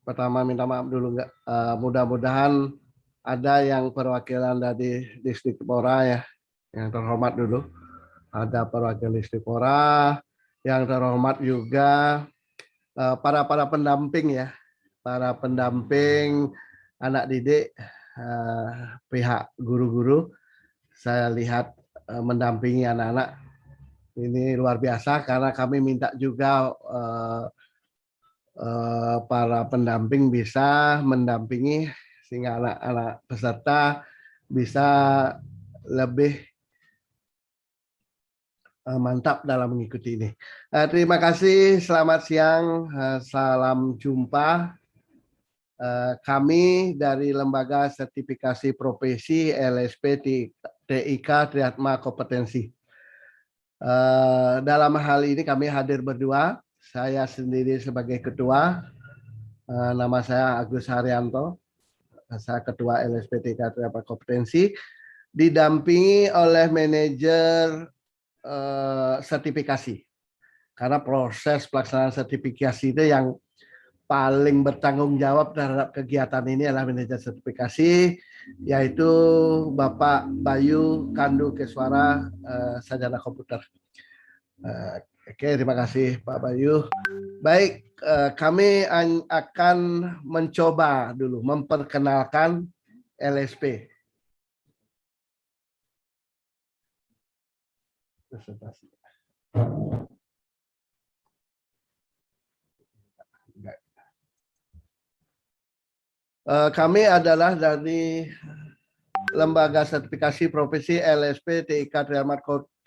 Pertama minta maaf dulu nggak. Mudah-mudahan ada yang perwakilan dari Distrik Pora ya, yang terhormat dulu. Ada perwakilan Distrik Pora, yang terhormat juga para pendamping ya, para pendamping anak didik, pihak guru-guru. Saya lihat mendampingi anak-anak ini luar biasa karena kami minta juga para pendamping bisa mendampingi sehingga anak-anak peserta bisa lebih mantap dalam mengikuti ini. Terima kasih, selamat siang, salam jumpa. Kami dari Lembaga Sertifikasi Profesi LSP TIK Triatma Kompetensi. Dalam hal ini kami hadir berdua, saya sendiri sebagai ketua, nama saya Agus Haryanto, saya ketua LSP TIK Triatma Kompetensi, didampingi oleh manajer sertifikasi. Karena proses pelaksanaan sertifikasi itu yang paling bertanggung jawab terhadap kegiatan ini adalah manajer sertifikasi, yaitu Bapak Bayu Kandu Keswara, sarjana komputer. Oke, terima kasih Pak Bayu. Baik, kami akan mencoba dulu memperkenalkan LSP. Presentasi. Kami adalah dari Lembaga Sertifikasi Profesi LSP TIK Triatma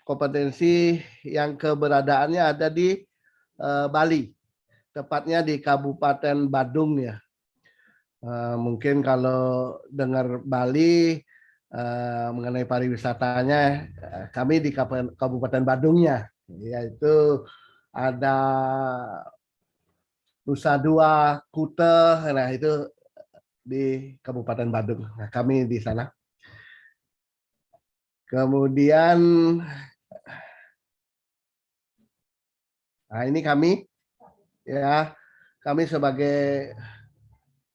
Kompetensi yang keberadaannya ada di Bali, tepatnya di Kabupaten Badung ya. Mungkin kalau dengar Bali mengenai pariwisatanya, kami di Kabupaten Badungnya, yaitu ada Nusa Dua, Kute, nah itu di Kabupaten Badung. Nah, kami di sana. Kemudian, nah ini kami, ya, kami sebagai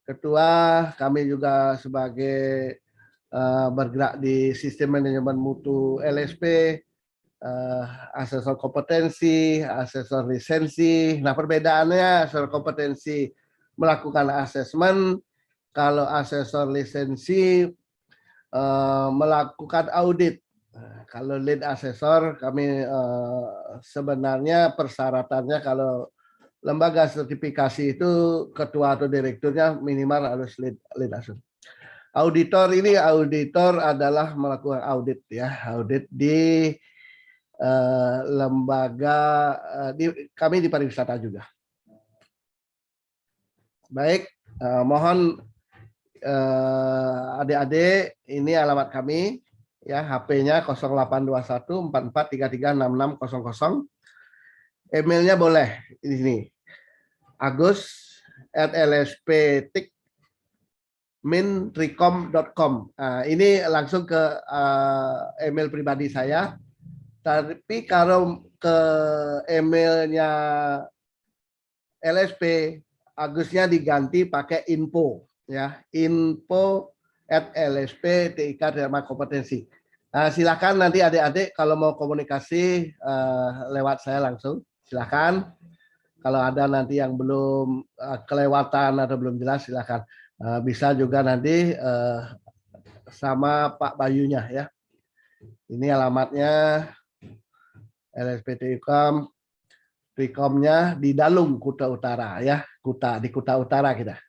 ketua, kami juga sebagai bergerak di sistem manajemen mutu LSP, asesor kompetensi, asesor lisensi. Nah, perbedaannya asesor kompetensi melakukan asesmen, kalau asesor lisensi melakukan audit. Kalau lead asesor kami sebenarnya persyaratannya kalau lembaga sertifikasi itu ketua atau direkturnya minimal harus lead asesor. Auditor ini adalah melakukan audit ya, audit di lembaga kami di pariwisata juga. Baik, mohon adik-adik, ini alamat kami ya, HP-nya 0821 4433 6600. Emailnya boleh di sini. agus@lsptik-mintricom.com. Ini langsung ke email pribadi saya. Tapi kalau ke emailnya LSP, Agusnya diganti pakai info ya, info@lsp.tik Triatma Kompetensi. Silakan nanti adik-adik kalau mau komunikasi lewat saya langsung, silakan. Kalau ada nanti yang belum kelewatan atau belum jelas, silakan. Bisa juga nanti sama Pak Bayunya ya. Ini alamatnya LSP Trikom, Trikomnya di Dalung, Kuta Utara ya, di Kuta Utara kita.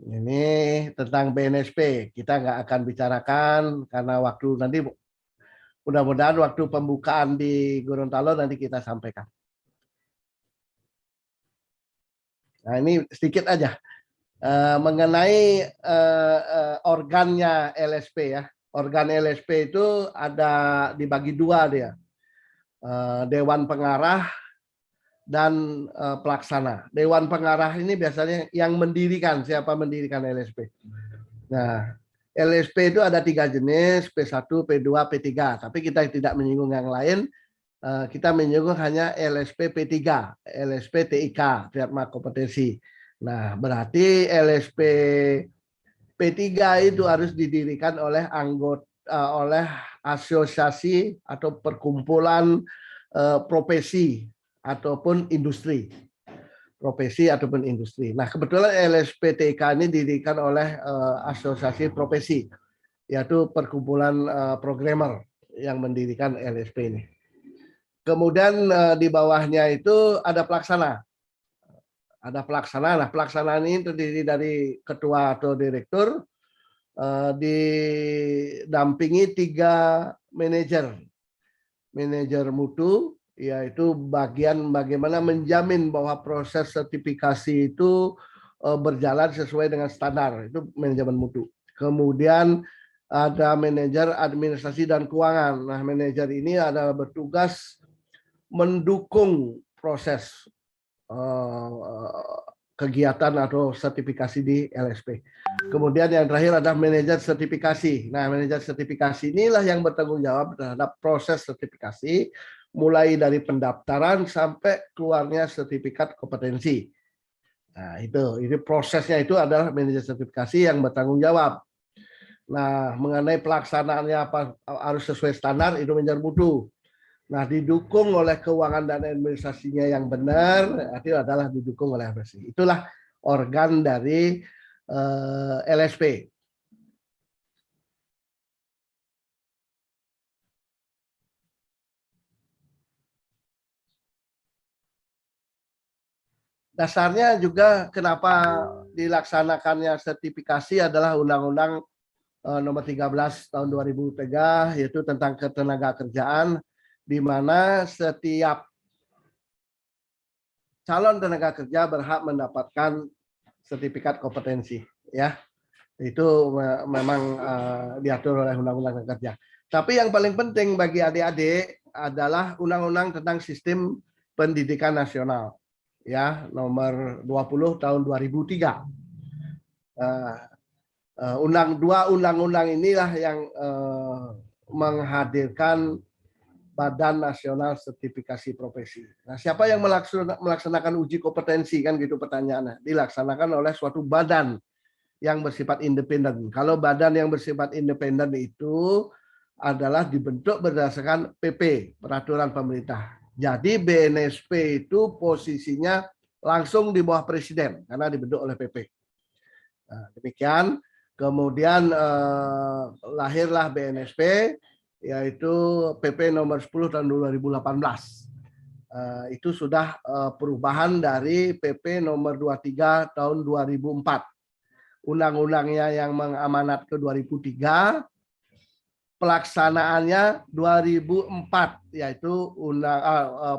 Ini tentang BNSP, kita nggak akan bicarakan karena waktu nanti mudah-mudahan waktu pembukaan di Gorontalo nanti kita sampaikan. Nah ini sedikit aja mengenai organnya LSP ya. Organ LSP itu ada dibagi dua dia, Dewan Pengarah dan pelaksana. Dewan Pengarah ini biasanya yang mendirikan, siapa mendirikan LSP. Nah, LSP itu ada 3 jenis, P1, P2, P3. Tapi kita tidak menyinggung yang lain, kita menyinggung hanya LSP P3, LSP TIK, Triatma Kompetensi. Nah, berarti LSP P3 itu harus didirikan oleh oleh asosiasi atau perkumpulan profesi ataupun industri. Profesi ataupun industri. Nah, kebetulan LSPTK ini didirikan oleh asosiasi profesi, yaitu perkumpulan programmer yang mendirikan LSP ini. Kemudian di bawahnya itu ada pelaksana. Ada pelaksana. Nah, pelaksanaan ini terdiri dari ketua atau direktur, didampingi 3 manajer. Manajer mutu, yaitu bagian bagaimana menjamin bahwa proses sertifikasi itu berjalan sesuai dengan standar. Itu manajemen mutu. Kemudian ada manajer administrasi dan keuangan. Nah, manajer ini adalah bertugas mendukung proses kegiatan atau sertifikasi di LSP. Kemudian yang terakhir adalah manajer sertifikasi. Nah, manajer sertifikasi inilah yang bertanggung jawab terhadap proses sertifikasi, mulai dari pendaftaran sampai keluarnya sertifikat kompetensi. Nah, ini prosesnya itu adalah manajer sertifikasi yang bertanggung jawab. Nah, mengenai pelaksanaannya apa harus sesuai standar, itu manajer mutu. Nah, didukung oleh keuangan dan administrasinya yang benar, itu adalah didukung oleh administrasi. Itulah organ dari LSP. Dasarnya juga kenapa dilaksanakannya sertifikasi adalah Undang-Undang Nomor 13 tahun 2003, yaitu tentang ketenagakerjaan, di mana setiap calon tenaga kerja berhak mendapatkan sertifikat kompetensi, ya. Itu memang diatur oleh Undang-Undang Kerja. Tapi yang paling penting bagi adik-adik adalah Undang-Undang tentang Sistem Pendidikan Nasional, ya, nomor 20 tahun 2003. Undang-undang inilah yang menghadirkan Badan Nasional Sertifikasi Profesi. Nah, siapa yang melaksanakan uji kompetensi, kan gitu pertanyaannya? Dilaksanakan oleh suatu badan yang bersifat independen. Kalau badan yang bersifat independen itu adalah dibentuk berdasarkan PP, peraturan pemerintah. Jadi BNSP itu posisinya langsung di bawah presiden karena dibentuk oleh PP. Nah, demikian. Kemudian lahirlah BNSP, yaitu PP nomor 10 tahun 2018. Itu sudah perubahan dari PP nomor 23 tahun 2004. Undang-undangnya yang mengamanat ke 2003, pelaksanaannya 2004, yaitu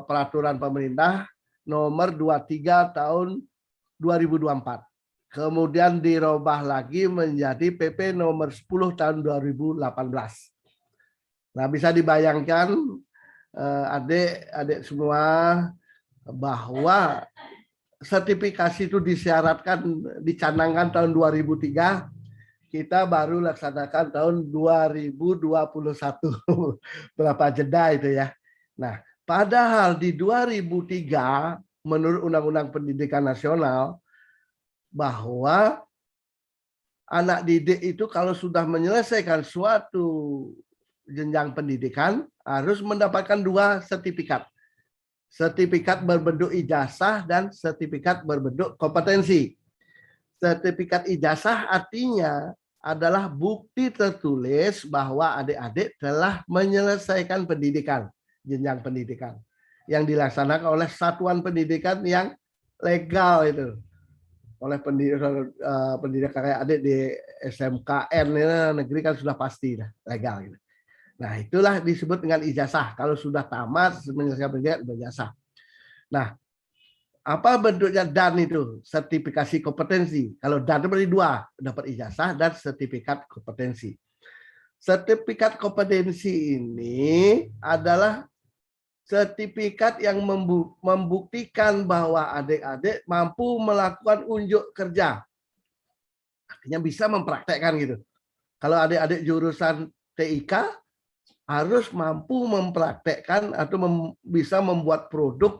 peraturan pemerintah nomor 23 tahun 2024. Kemudian dirubah lagi menjadi PP nomor 10 tahun 2018. Nah, bisa dibayangkan adik-adik semua bahwa sertifikasi itu disyaratkan, dicanangkan tahun 2003, kita baru laksanakan tahun 2021. Berapa jeda itu ya. Nah, padahal di 2003 menurut Undang-Undang Pendidikan Nasional bahwa anak didik itu kalau sudah menyelesaikan suatu jenjang pendidikan harus mendapatkan 2 sertifikat. Sertifikat berbentuk ijazah dan sertifikat berbentuk kompetensi. Sertifikat ijazah artinya adalah bukti tertulis bahwa adik-adik telah menyelesaikan pendidikan, jenjang pendidikan yang dilaksanakan oleh satuan pendidikan yang legal itu. Oleh pendidikan kayak adik di SMKN negeri kan sudah pasti legal gitu. Nah, itulah disebut dengan ijazah. Kalau sudah tamat menyelesaikan pendidikan berjasa. Nah, apa bentuknya dan itu? Sertifikasi kompetensi. Kalau dan itu berarti 2, dapat ijazah dan sertifikat kompetensi. Sertifikat kompetensi ini adalah sertifikat yang membuktikan bahwa adik-adik mampu melakukan unjuk kerja. Artinya bisa mempraktekkan gitu. Kalau adik-adik jurusan TIK harus mampu mempraktekkan atau bisa membuat produk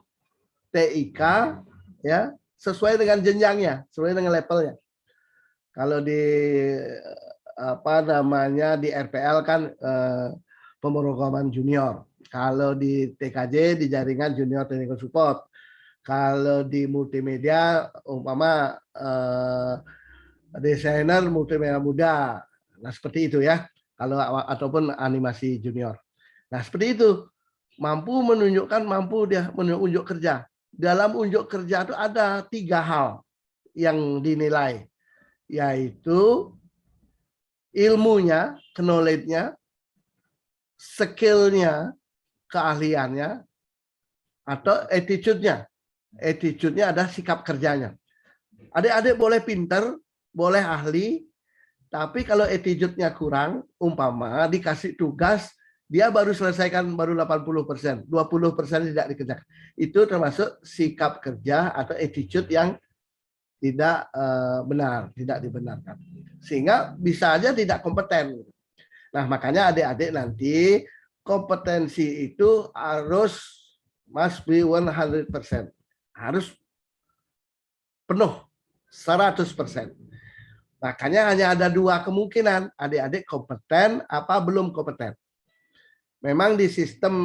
TIK, ya, sesuai dengan jenjangnya, sesuai dengan levelnya. Kalau di di RPL kan pemrograman junior. Kalau di TKJ di jaringan junior technical support. Kalau di multimedia umpama desainer multimedia muda. Nah, seperti itu ya. Kalau ataupun animasi junior. Nah, seperti itu. Mampu dia menunjuk kerja. Dalam unjuk kerja itu ada 3 hal yang dinilai, yaitu ilmunya, knowledge-nya, skill-nya, keahliannya, atau attitude-nya. Attitude-nya ada sikap kerjanya. Adik-adik boleh pinter, boleh ahli, tapi kalau attitude-nya kurang, umpama dikasih tugas, dia baru selesaikan baru 80%, 20% tidak dikerjakan. Itu termasuk sikap kerja atau attitude yang tidak benar, tidak dibenarkan. Sehingga bisa aja tidak kompeten. Nah, makanya adik-adik nanti kompetensi itu must be 100%. Harus penuh 100%. Makanya hanya ada 2 kemungkinan, adik-adik kompeten apa belum kompeten. Memang di sistem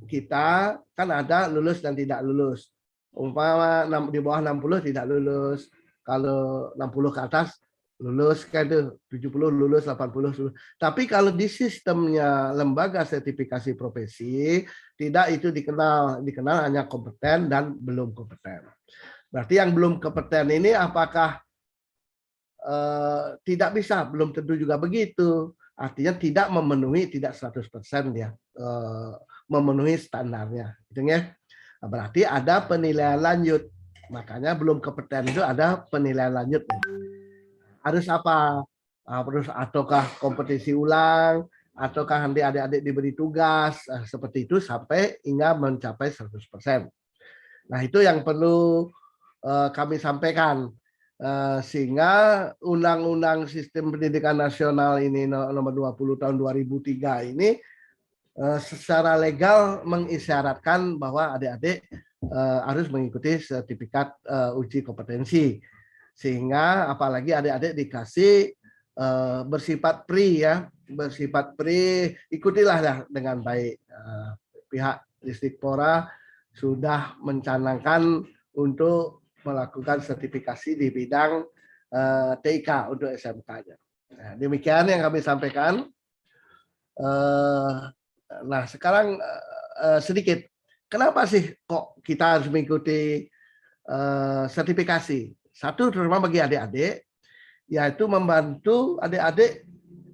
kita kan ada lulus dan tidak lulus. Umpama di bawah 60 tidak lulus. Kalau 60 ke atas lulus kan itu 70 lulus, 80 lulus. Tapi kalau di sistemnya lembaga sertifikasi profesi tidak itu dikenal hanya kompeten dan belum kompeten. Berarti yang belum kompeten ini apakah tidak bisa, belum tentu juga begitu. Artinya tidak memenuhi, tidak 100% dia memenuhi standarnya. Gitu ya. Berarti ada penilaian lanjut. Makanya belum kompeten itu ada penilaian lanjut. Harus apa? Harus ataukah kompetisi ulang, ataukah nanti adik-adik diberi tugas seperti itu sampai hingga mencapai 100%. Nah, itu yang perlu kami sampaikan. Sehingga Undang-Undang Sistem Pendidikan Nasional ini nomor 20 tahun 2003 ini secara legal mengisyaratkan bahwa adik-adik harus mengikuti sertifikat uji kompetensi. Sehingga apalagi adik-adik dikasih bersifat free ya, bersifat free, ikutilah dengan baik. Pihak Disdikpora sudah mencanangkan untuk melakukan sertifikasi di bidang TIK untuk SMK-nya. Nah, demikian yang kami sampaikan. Nah, sekarang sedikit, kenapa sih kok kita harus mengikuti sertifikasi? Satu, terutama bagi adik-adik, yaitu membantu adik-adik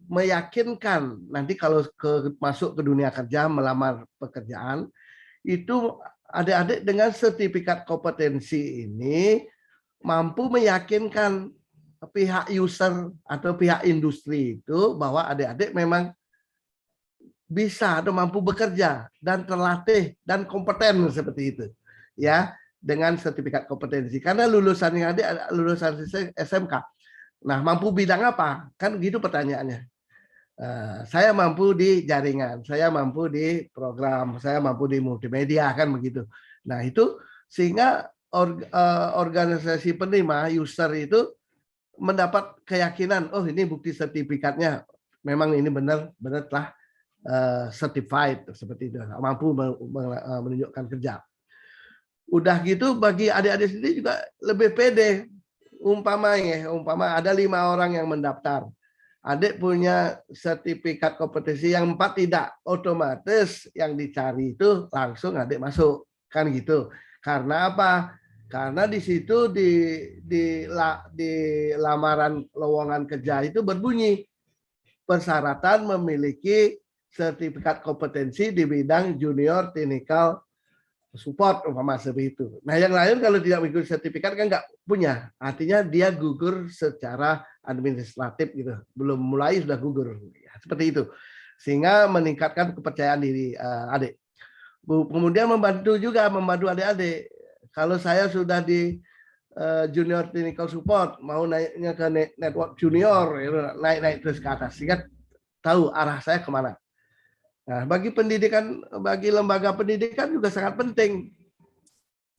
meyakinkan nanti kalau masuk ke dunia kerja, melamar pekerjaan, itu adik-adik dengan sertifikat kompetensi ini mampu meyakinkan pihak user atau pihak industri itu bahwa adik-adik memang bisa atau mampu bekerja dan terlatih dan kompeten seperti itu. Ya, dengan sertifikat kompetensi. Karena lulusan yang ada lulusan SMK. Nah, mampu bidang apa? Kan gitu pertanyaannya. Saya mampu di jaringan, saya mampu di program, saya mampu di multimedia, kan begitu. Nah, itu sehingga organisasi penerima user itu mendapat keyakinan, oh ini bukti sertifikatnya memang ini benar telah certified seperti itu, mampu menunjukkan kerja. Udah gitu bagi adik-adik sendiri juga lebih pede. Umpama ada 5 orang yang mendaftar. Adik punya sertifikat kompetensi yang 4 tidak, otomatis yang dicari itu langsung adik masuk, kan gitu. Karena apa? Karena di situ di lamaran lowongan kerja itu berbunyi persyaratan memiliki sertifikat kompetensi di bidang junior technical support umpama seperti itu. Nah, yang lain kalau tidak mengikuti sertifikat kan nggak punya. Artinya dia gugur secara administratif gitu. Belum mulai sudah gugur. Ya, seperti itu. Sehingga meningkatkan kepercayaan diri adik. Kemudian membantu adik-adik. Kalau saya sudah di junior technical support, mau naiknya ke network junior, naik terus ke atas. Sehingga tahu arah saya kemana. Nah, bagi lembaga pendidikan juga sangat penting.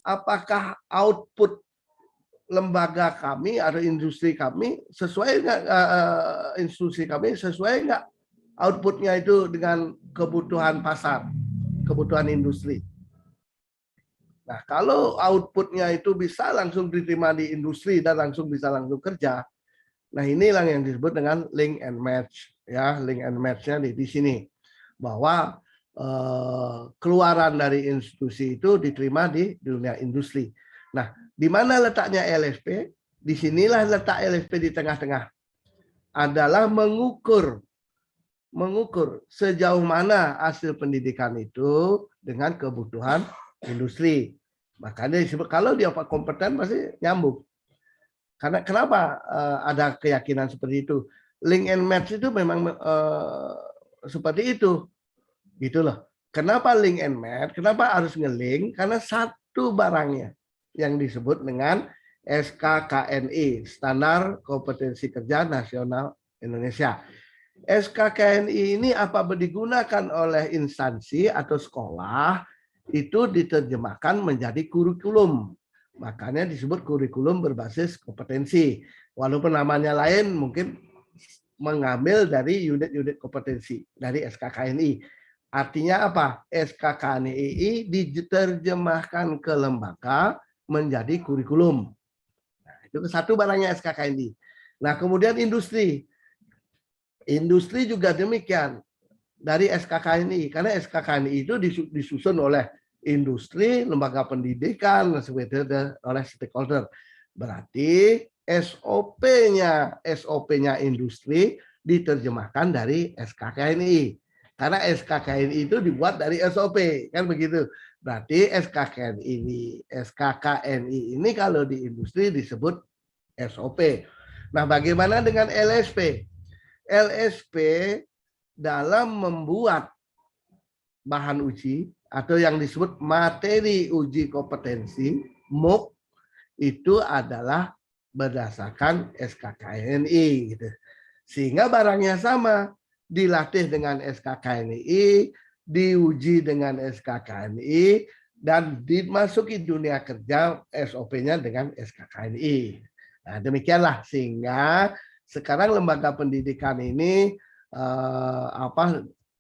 Apakah output lembaga kami atau industri kami sesuai nggak, institusi kami sesuai nggak outputnya itu dengan kebutuhan pasar, kebutuhan industri. Nah, kalau outputnya itu bisa langsung diterima di industri dan bisa langsung kerja, nah inilah yang disebut dengan link and match, ya. Link and match-nya di sini bahwa keluaran dari institusi itu diterima di dunia industri. Nah, di mana letaknya LSP? Disinilah letak LSP di tengah-tengah, adalah mengukur sejauh mana hasil pendidikan itu dengan kebutuhan industri. Makanya disebut kalau dia kompeten pasti nyambung. Karena kenapa ada keyakinan seperti itu? Link and match itu memang seperti itu, gitu loh. Kenapa link and match? Kenapa harus nge-link? Karena satu barangnya yang disebut dengan SKKNI, Standar Kompetensi Kerja Nasional Indonesia. SKKNI ini apabila digunakan oleh instansi atau sekolah itu diterjemahkan menjadi kurikulum. Makanya disebut kurikulum berbasis kompetensi. Walaupun namanya lain mungkin mengambil dari unit-unit kompetensi dari SKKNI. Artinya apa? SKKNI diterjemahkan ke lembaga menjadi kurikulum. Nah, itu satu barangnya SKKNI. Nah, kemudian industri. Industri juga demikian dari SKKNI, karena SKKNI itu disusun oleh industri, lembaga pendidikan, oleh stakeholder. Berarti SOP-nya industri diterjemahkan dari SKKNI. Karena SKKNI itu dibuat dari SOP, kan begitu. Berarti SKKNI ini kalau di industri disebut SOP. Nah, bagaimana dengan LSP? LSP dalam membuat bahan uji atau yang disebut materi uji kompetensi MOOC itu adalah berdasarkan SKKNI gitu. Sehingga barangnya sama, dilatih dengan SKKNI, diuji dengan SKKNI, dan dimasuki dunia kerja SOP-nya dengan SKKNI. Nah, demikianlah sehingga sekarang lembaga pendidikan ini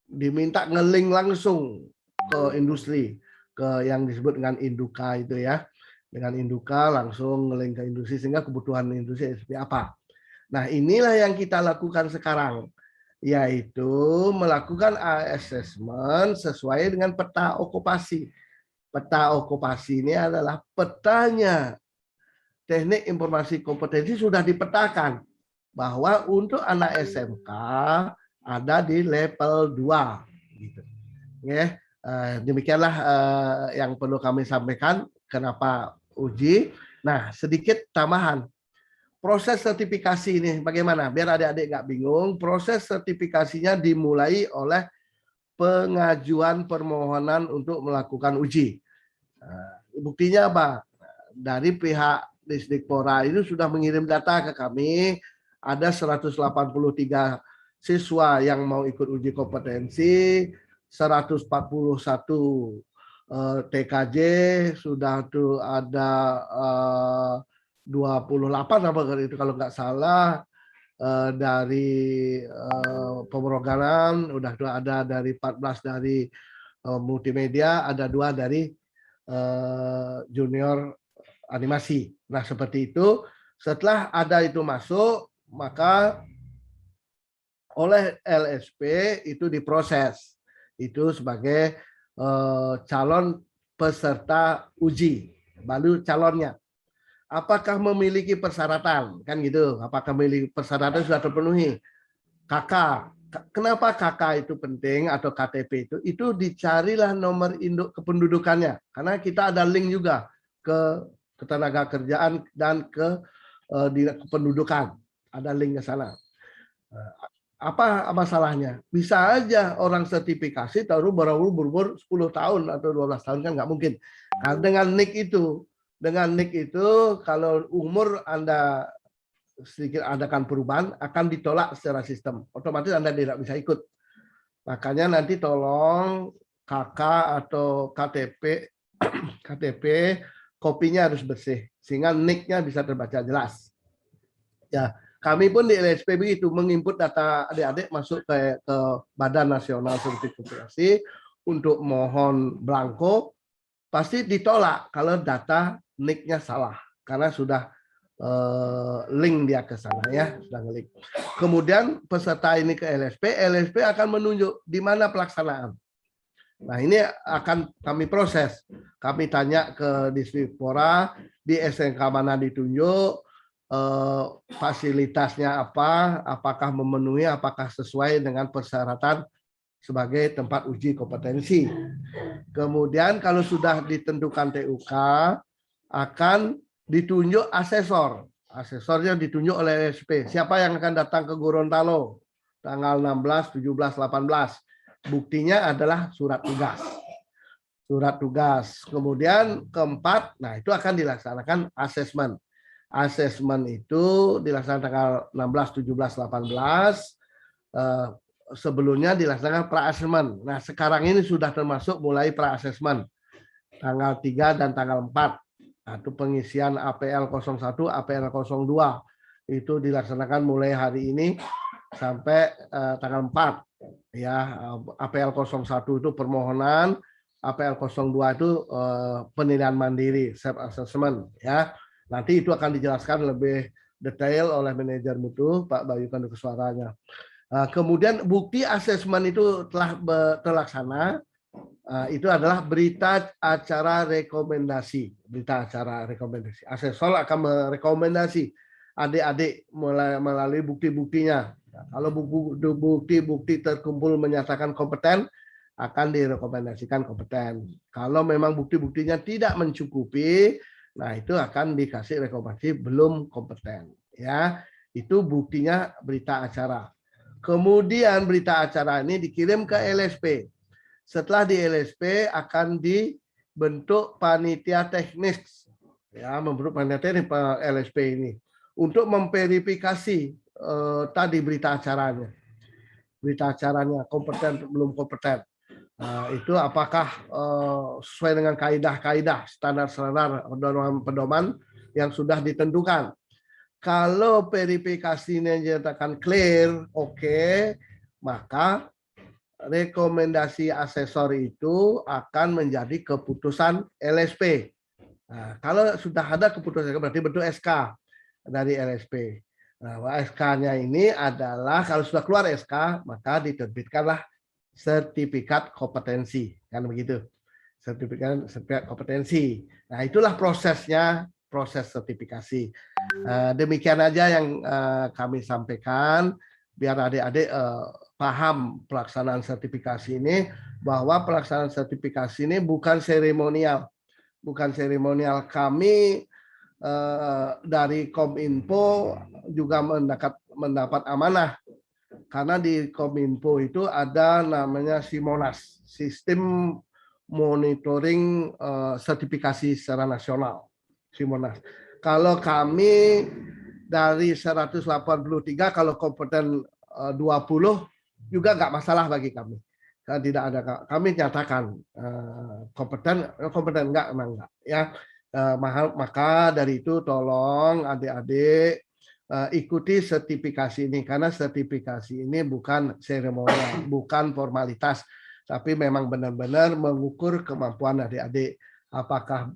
diminta ngeling langsung ke industri, ke yang disebut dengan Induka itu ya. Dengan Induka langsung ngeling ke industri sehingga kebutuhan industri seperti apa. Nah, inilah yang kita lakukan sekarang, yaitu melakukan assessment sesuai dengan peta okupasi. Peta okupasi ini adalah petanya teknik informasi kompetensi sudah dipetakan bahwa untuk anak SMK ada di level 2 gitu. Ya, demikianlah yang perlu kami sampaikan kenapa uji. Nah, sedikit tambahan. Proses sertifikasi ini bagaimana? Biar adik-adik nggak bingung, proses sertifikasinya dimulai oleh pengajuan permohonan untuk melakukan uji. Buktinya apa? Dari pihak Disdikpora itu sudah mengirim data ke kami, ada 183 siswa yang mau ikut uji kompetensi, 141 TKJ, sudah tuh ada 28 apa itu kalau nggak salah, dari pemrograman, udah ada dari 14 dari multimedia, ada 2 dari junior animasi. Nah, seperti itu. Setelah ada itu masuk, maka oleh LSP itu diproses. Itu sebagai calon peserta uji, baru calonnya. Apakah memiliki persyaratan? Kan gitu. Apakah memiliki persyaratan sudah terpenuhi? KK. Kenapa KK itu penting atau KTP itu? Itu dicarilah nomor induk kependudukannya. Karena kita ada link juga ke ketenaga kerjaan dan ke kependudukan. Ada link ke sana. Apa masalahnya? Bisa aja orang sertifikasi taruh berumur 10 tahun atau 12 tahun kan nggak mungkin. Karena dengan NIK itu kalau umur Anda sedikit adakan perubahan akan ditolak secara sistem. Otomatis Anda tidak bisa ikut. Makanya nanti tolong KK atau KTP kopinya harus bersih sehingga nick-nya bisa terbaca jelas. Ya, kami pun di LSP begitu menginput data adik-adik masuk ke Badan Nasional Sertifikasi untuk mohon blanko, pasti ditolak kalau data nick-nya salah karena sudah link dia ke sana ya, sudah nge-link. Kemudian peserta ini ke LSP, LSP akan menunjuk di mana pelaksanaan. Nah, ini akan kami proses. Kami tanya ke Dispora, di SMK mana ditunjuk, fasilitasnya apa, apakah memenuhi, apakah sesuai dengan persyaratan sebagai tempat uji kompetensi. Kemudian kalau sudah ditentukan TUK, akan ditunjuk asesor. Asesornya ditunjuk oleh LSP. Siapa yang akan datang ke Gorontalo tanggal 16, 17, 18. Buktinya adalah surat tugas. Surat tugas. Kemudian keempat, nah itu akan dilaksanakan asesmen. Asesmen itu dilaksanakan tanggal 16, 17, 18. Sebelumnya dilaksanakan pra-asesmen. Nah, sekarang ini sudah termasuk mulai pra-asesmen. Tanggal 3 dan tanggal 4. Nah, itu pengisian APL 01, APL 02. Itu dilaksanakan mulai hari ini sampai tanggal 4. Ya, APL 01 itu permohonan, APL 02 itu penilaian mandiri, self assessment ya. Nanti itu akan dijelaskan lebih detail oleh manajer mutu Pak Bayu Kandukeswaranya. Kemudian bukti asesmen itu telah terlaksana, itu adalah berita acara rekomendasi. Berita acara rekomendasi. Asesor akan merekomendasi adik-adik melalui bukti-buktinya. Nah, kalau bukti-bukti terkumpul menyatakan kompeten, akan direkomendasikan kompeten. Kalau memang bukti-buktinya tidak mencukupi, nah itu akan dikasih rekomendasi belum kompeten. Ya, itu buktinya berita acara. Kemudian berita acara ini dikirim ke LSP. Setelah di LSP akan dibentuk panitia teknis, ya, membentuk panitia teknis LSP ini untuk memverifikasi tadi berita acaranya kompeten belum kompeten. Itu apakah sesuai dengan kaidah-kaidah standar-standar pedoman yang sudah ditentukan. Kalau verifikasinya dinyatakan clear, oke, maka rekomendasi asesor itu akan menjadi keputusan LSP. Nah, kalau sudah ada keputusan berarti bentuk SK dari LSP. Nah, SK-nya ini adalah kalau sudah keluar SK maka diterbitkanlah sertifikat kompetensi, kan begitu. Sertifikat kompetensi. Nah, itulah prosesnya, proses sertifikasi. Demikian aja yang kami sampaikan biar adik-adik paham pelaksanaan sertifikasi ini, bahwa pelaksanaan sertifikasi ini bukan seremonial. Bukan seremonial. Kami dari Kominfo juga mendapat amanah karena di Kominfo itu ada namanya SIMONAS, Sistem Monitoring Sertifikasi secara Nasional, SIMONAS. Kalau kami dari 183, kalau kompeten 20 juga nggak masalah bagi kami. Karena tidak ada, kami nyatakan kompeten enggak, emang enggak ya. Maka dari itu tolong adik-adik ikuti sertifikasi ini, karena sertifikasi ini bukan seremonial, bukan formalitas, tapi memang benar-benar mengukur kemampuan adik-adik, apakah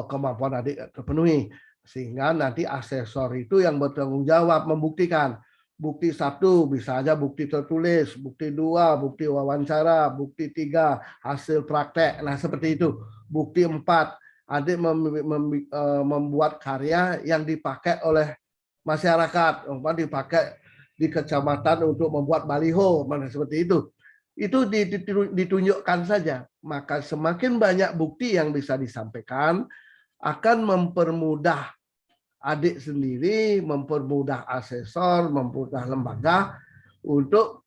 kemampuan adik terpenuhi, sehingga nanti asesor itu yang bertanggung jawab membuktikan. Bukti 1 bisa aja bukti tertulis, bukti 2 bukti wawancara, bukti 3 hasil praktek. Nah, seperti itu. Bukti 4 adik membuat karya yang dipakai oleh masyarakat, dipakai di kecamatan untuk membuat baliho, mana seperti itu. Itu ditunjukkan saja. Maka semakin banyak bukti yang bisa disampaikan akan mempermudah adik sendiri, mempermudah asesor, mempermudah lembaga untuk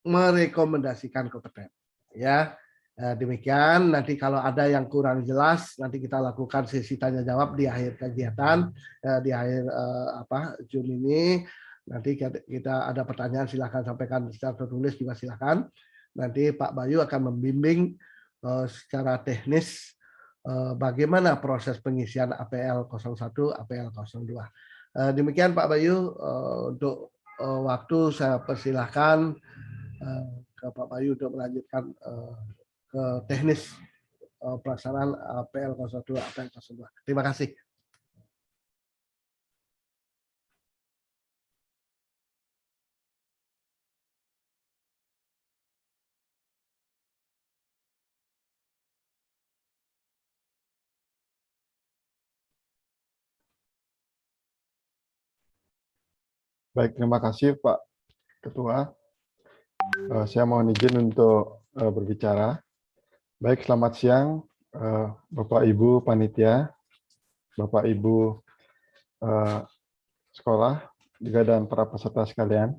merekomendasikan kompeten. Ya, demikian. Nanti kalau ada yang kurang jelas, nanti kita lakukan sesi tanya jawab di akhir kegiatan, di akhir Juni ini. Nanti kita ada pertanyaan, silahkan sampaikan secara tertulis juga silahkan. Nanti Pak Bayu akan membimbing secara teknis bagaimana proses pengisian APL 01, APL 02. Demikian Pak Bayu, untuk waktu saya persilahkan ke Pak Bayu untuk melanjutkan ke teknis pelaksanaan APL 01, APL 02. Terima kasih. Baik, terima kasih Pak Ketua. Saya mohon izin untuk berbicara. Baik, selamat siang Bapak Ibu Panitia, Bapak Ibu sekolah, juga dan para peserta sekalian.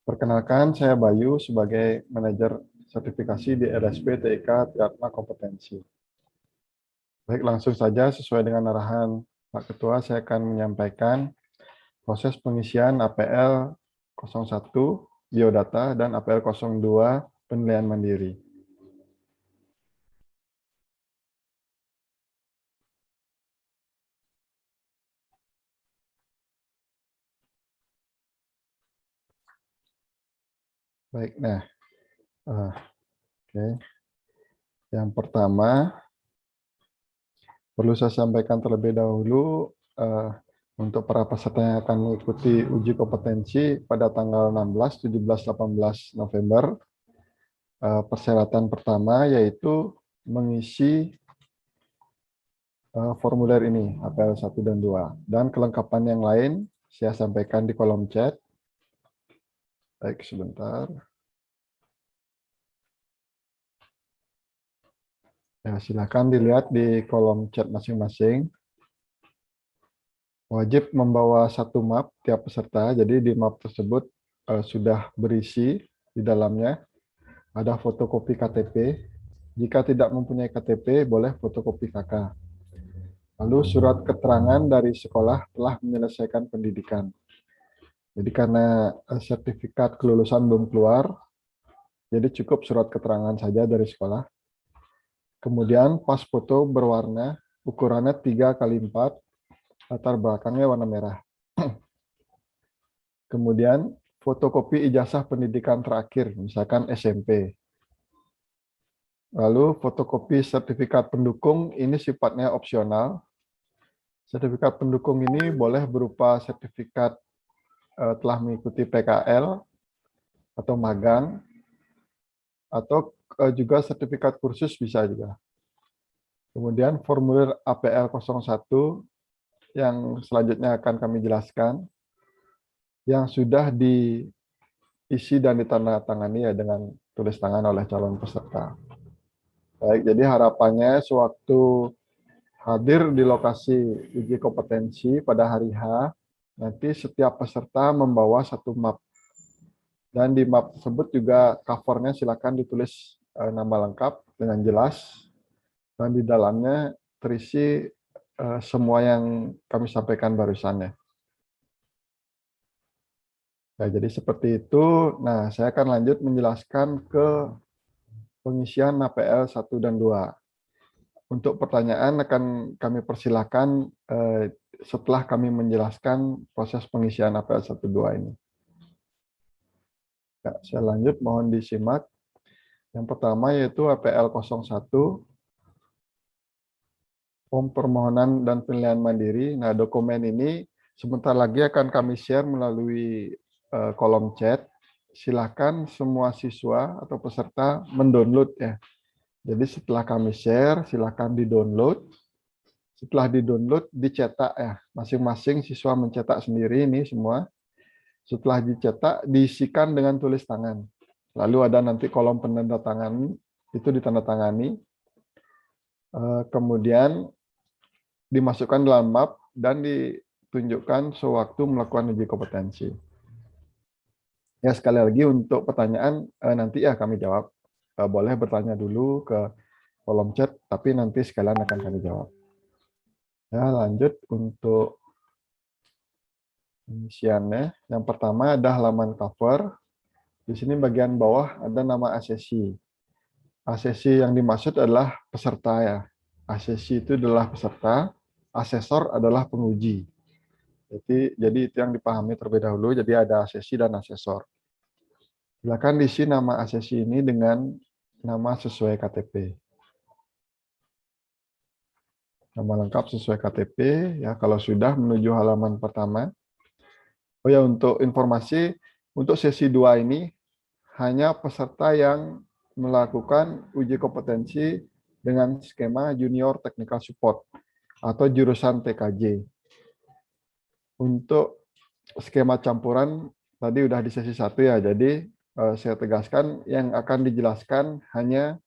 Perkenalkan, saya Bayu sebagai manajer sertifikasi di LSP TIK Triatma Kompetensi. Baik, langsung saja sesuai dengan arahan Pak Ketua, saya akan menyampaikan proses pengisian APL 01 biodata dan APL 02 penilaian mandiri. Baik, nah, oke. Yang pertama, perlu saya sampaikan terlebih dahulu untuk para peserta yang akan mengikuti uji kompetensi pada tanggal 16, 17, 18 November. Persyaratan pertama yaitu mengisi formulir ini, APL 1 dan 2. Dan kelengkapan yang lain saya sampaikan di kolom chat. Baik, sebentar. Ya, silakan dilihat di kolom chat masing-masing. Wajib membawa satu map tiap peserta, jadi di map tersebut sudah berisi di dalamnya. Ada fotokopi KTP. Jika tidak mempunyai KTP, boleh fotokopi KK. Lalu surat keterangan dari sekolah telah menyelesaikan pendidikan. Jadi karena sertifikat kelulusan belum keluar, jadi cukup surat keterangan saja dari sekolah. Kemudian pas foto berwarna, ukurannya 3x4, latar belakangnya warna merah. Kemudian fotokopi ijazah pendidikan terakhir, misalkan SMP. Lalu fotokopi sertifikat pendukung, ini sifatnya opsional. Sertifikat pendukung ini boleh berupa sertifikat telah mengikuti PKL atau magang, atau juga sertifikat kursus bisa juga. Kemudian formulir APL 01 yang selanjutnya akan kami jelaskan, yang sudah diisi dan ditandatangani ya dengan tulis tangan oleh calon peserta. Baik, jadi harapannya sewaktu hadir di lokasi uji kompetensi pada hari H, nanti setiap peserta membawa satu map. Dan di map tersebut juga covernya silakan ditulis nama lengkap dengan jelas. Dan di dalamnya terisi semua yang kami sampaikan barusan ya. Nah, jadi seperti itu. Nah, saya akan lanjut menjelaskan ke pengisian APL 1 dan 2. Untuk pertanyaan akan kami persilakan setelah kami menjelaskan proses pengisian APL 1 2 ini. Ya, saya lanjut, mohon disimak. Yang pertama yaitu APL 01, form permohonan dan penilaian mandiri. Nah, dokumen ini sebentar lagi akan kami share melalui kolom chat. Silakan semua siswa atau peserta mendownload ya. Jadi setelah kami share, silakan di-download. Setelah di-download, dicetak ya. Masing-masing siswa mencetak sendiri ini semua. Setelah dicetak, diisikan dengan tulis tangan. Lalu ada nanti kolom penandatangan, itu ditandatangani. Kemudian dimasukkan dalam map dan ditunjukkan sewaktu melakukan uji kompetensi. Ya, sekali lagi untuk pertanyaan nanti ya kami jawab. Boleh bertanya dulu ke kolom chat, tapi nanti sekalian akan kami jawab. Ya, lanjut untuk pengisiannya. Yang pertama ada halaman cover. Di sini bagian bawah ada nama asesi. Asesi yang dimaksud adalah peserta ya. Asesi itu adalah peserta, asesor adalah penguji. Jadi itu yang dipahami terlebih dahulu. Jadi ada asesi dan asesor. Silakan diisi nama asesi ini dengan nama sesuai KTP. Nama lengkap sesuai KTP ya. Kalau sudah menuju halaman pertama. Oh ya, untuk informasi, untuk sesi 2 ini hanya peserta yang melakukan uji kompetensi dengan skema Junior Technical Support atau jurusan TKJ. Untuk skema campuran tadi udah di sesi 1 ya, jadi saya tegaskan yang akan dijelaskan hanya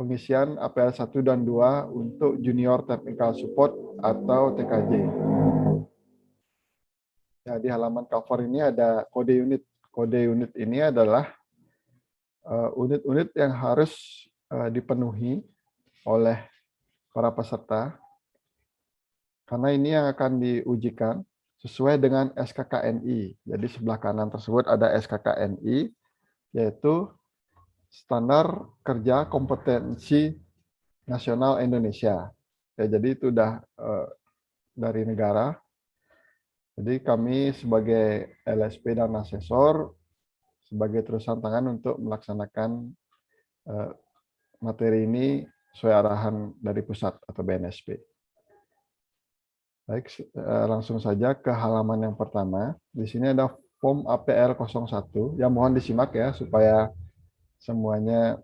pengisian APL 1 dan 2 untuk Junior Technical Support atau TKJ. Ya, di halaman cover ini ada kode unit. Kode unit ini adalah unit-unit yang harus dipenuhi oleh para peserta, karena ini yang akan diujikan sesuai dengan SKKNI. Jadi sebelah kanan tersebut ada SKKNI, yaitu Standar Kerja Kompetensi Nasional Indonesia. Ya, jadi itu udah dari negara. Jadi kami sebagai LSP dan asesor sebagai terusan tangan untuk melaksanakan materi ini sesuai arahan dari pusat atau BNSP. Baik, langsung saja ke halaman yang pertama. Di sini ada form APL 01 yang mohon disimak ya supaya semuanya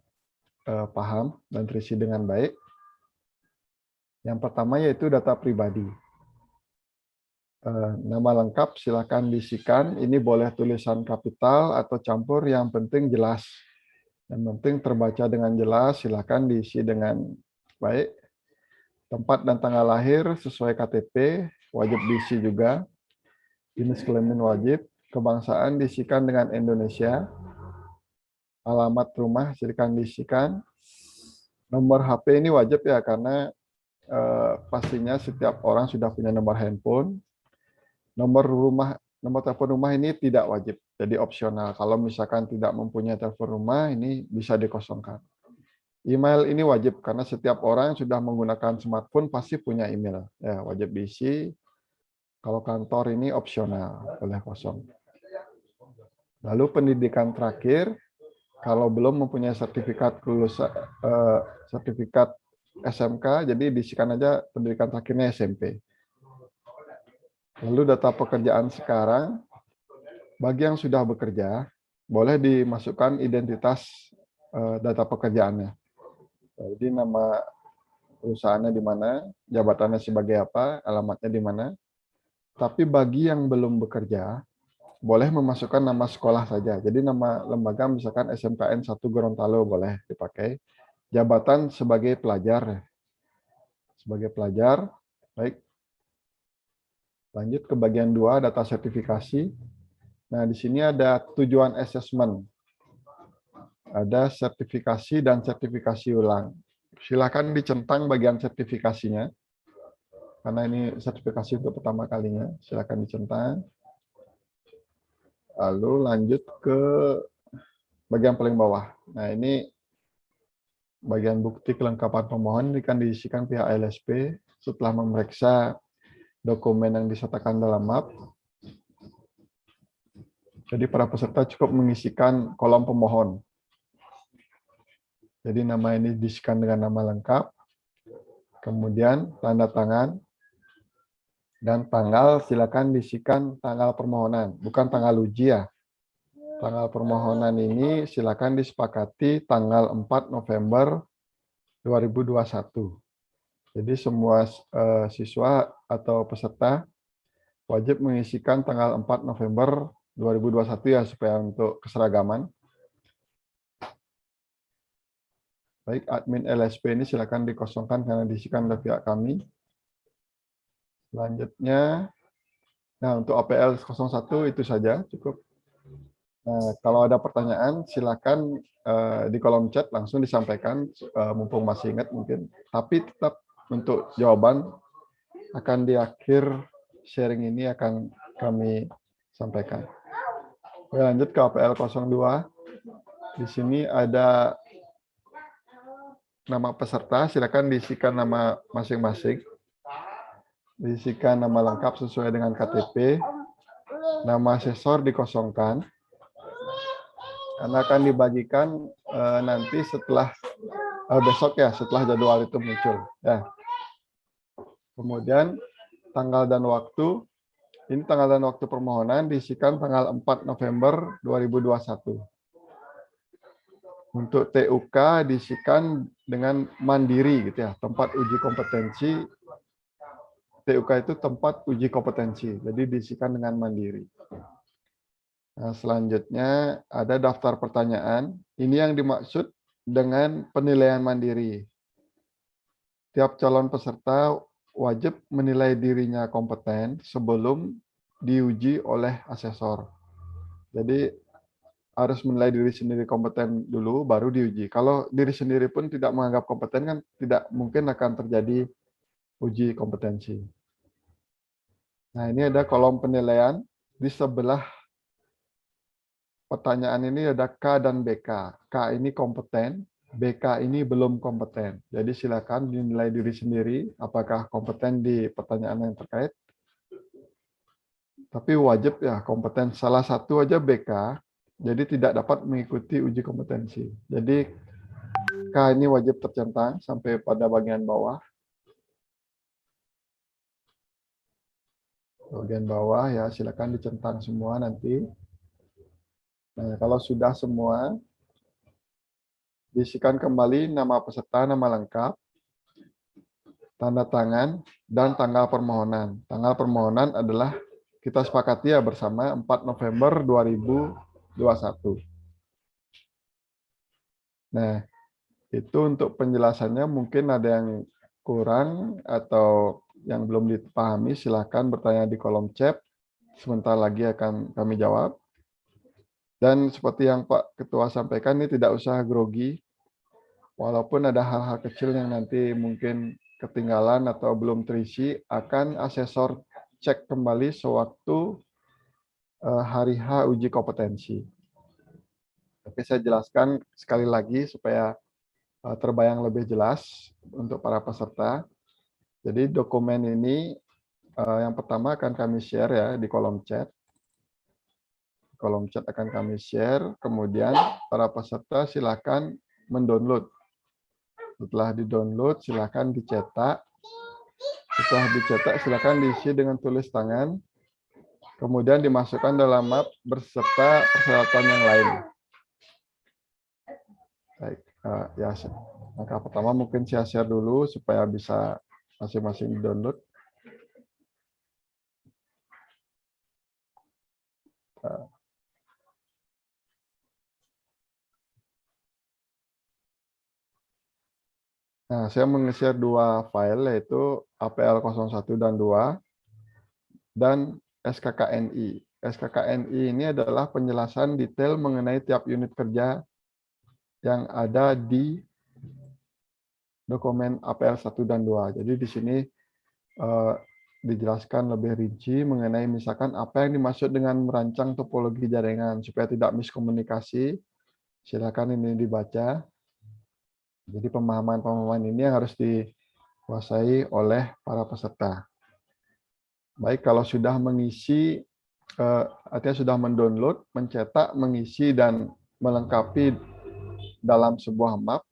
paham dan terisi dengan baik. Yang pertama yaitu data pribadi. Nama lengkap silakan diisikan. Ini boleh tulisan kapital atau campur, yang penting jelas. Yang penting terbaca dengan jelas, silakan diisi dengan baik. Tempat dan tanggal lahir sesuai KTP, wajib diisi juga. Jenis kelamin wajib. Kebangsaan diisikan dengan Indonesia. Alamat rumah silakan diisikan. Nomor HP ini wajib ya, karena pastinya setiap orang sudah punya nomor handphone. Nomor telepon rumah ini tidak wajib, jadi opsional. Kalau misalkan tidak mempunyai telepon rumah, ini bisa dikosongkan. Email ini wajib, karena setiap orang yang sudah menggunakan smartphone pasti punya email. Ya, wajib diisi. Kalau kantor ini opsional, boleh kosong. Lalu pendidikan terakhir, kalau belum mempunyai sertifikat kelulusan, sertifikat SMK, jadi diisikan aja pendidikan terakhirnya SMP. Lalu data pekerjaan sekarang, bagi yang sudah bekerja, boleh dimasukkan identitas data pekerjaannya. Jadi nama perusahaannya di mana, jabatannya sebagai apa, alamatnya di mana. Tapi bagi yang belum bekerja, boleh memasukkan nama sekolah saja. Jadi nama lembaga misalkan SMKN 1 Gorontalo boleh dipakai. Jabatan sebagai pelajar. Sebagai pelajar, baik. Lanjut ke bagian 2, data sertifikasi. Nah, di sini ada tujuan assessment. Ada sertifikasi dan sertifikasi ulang. Silakan dicentang bagian sertifikasinya. Karena ini sertifikasi untuk pertama kalinya. Silakan dicentang. Lalu lanjut ke bagian paling bawah. Nah, ini bagian bukti kelengkapan pemohon ini kan diisikan pihak LSP setelah memeriksa dokumen yang disertakan dalam map. Jadi para peserta cukup mengisikan kolom pemohon. Jadi nama ini diisikan dengan nama lengkap, kemudian tanda tangan, dan tanggal silakan diisikan tanggal permohonan, bukan tanggal uji ya. Tanggal permohonan ini silakan disepakati tanggal 4 November 2021. Jadi semua siswa atau peserta wajib mengisikan tanggal 4 November 2021 ya, supaya untuk keseragaman. Baik, admin LSP ini silakan dikosongkan karena diisikan oleh pihak kami. Selanjutnya, nah untuk APL 01 itu saja, cukup. Nah, kalau ada pertanyaan, silakan di kolom chat langsung disampaikan, mumpung masih ingat mungkin. Tapi tetap untuk jawaban akan di akhir sharing ini akan kami sampaikan. Oke, lanjut ke APL 02. Di sini ada nama peserta, silakan diisikan nama masing-masing. Diisikan nama lengkap sesuai dengan KTP. Nama asesor dikosongkan. Karena akan dibagikan nanti setelah besok ya, setelah jadwal itu muncul. Ya. Kemudian tanggal dan waktu, ini tanggal dan waktu permohonan diisikan tanggal 4 November 2021. Untuk TUK diisikan dengan mandiri gitu ya, tempat uji kompetensi. TUK itu tempat uji kompetensi, jadi diisikan dengan mandiri. Nah, selanjutnya ada daftar pertanyaan. Ini yang dimaksud dengan penilaian mandiri. Tiap calon peserta wajib menilai dirinya kompeten sebelum diuji oleh asesor. Jadi harus menilai diri sendiri kompeten dulu, baru diuji. Kalau diri sendiri pun tidak menganggap kompeten, kan tidak mungkin akan terjadi uji kompetensi. Nah, ini ada kolom penilaian. Di sebelah pertanyaan ini ada K dan BK. K ini kompeten, BK ini belum kompeten. Jadi silakan dinilai diri sendiri apakah kompeten di pertanyaan yang terkait. Tapi wajib ya kompeten salah satu aja BK, jadi tidak dapat mengikuti uji kompetensi. Jadi K ini wajib tercentang sampai pada bagian bawah. Bagian bawah ya silakan dicentang semua nanti. Nah, kalau sudah semua, diisikan kembali nama peserta, nama lengkap, tanda tangan, dan tanggal permohonan. Tanggal permohonan adalah kita sepakati ya bersama 4 November 2021. Nah, itu untuk penjelasannya mungkin ada yang kurang atau yang belum dipahami, silakan bertanya di kolom chat. Sebentar lagi akan kami jawab. Dan seperti yang Pak Ketua sampaikan, ini tidak usah grogi. Walaupun ada hal-hal kecil yang nanti mungkin ketinggalan atau belum terisi, akan asesor cek kembali sewaktu hari H uji kompetensi. Tapi saya jelaskan sekali lagi supaya terbayang lebih jelas untuk para peserta. Jadi dokumen ini yang pertama akan kami share ya di kolom chat. Kolom chat akan kami share, kemudian para peserta silakan mendownload. Setelah di-download silakan dicetak. Setelah dicetak silakan diisi dengan tulis tangan. Kemudian dimasukkan dalam map berserta persyaratan yang lain. Baik, ya. Langkah pertama mungkin saya share dulu supaya bisa masing-masing download. Nah, saya meng-share dua file yaitu APL 01 dan 2 dan SKKNI. SKKNI ini adalah penjelasan detail mengenai tiap unit kerja yang ada di dokumen APL 1 dan 2. Jadi di sini dijelaskan lebih rinci mengenai misalkan apa yang dimaksud dengan merancang topologi jaringan supaya tidak miskomunikasi. Silakan ini dibaca. Jadi pemahaman-pemahaman ini yang harus dikuasai oleh para peserta. Baik, kalau sudah mengisi, artinya sudah mendownload, mencetak, mengisi, dan melengkapi dalam sebuah map,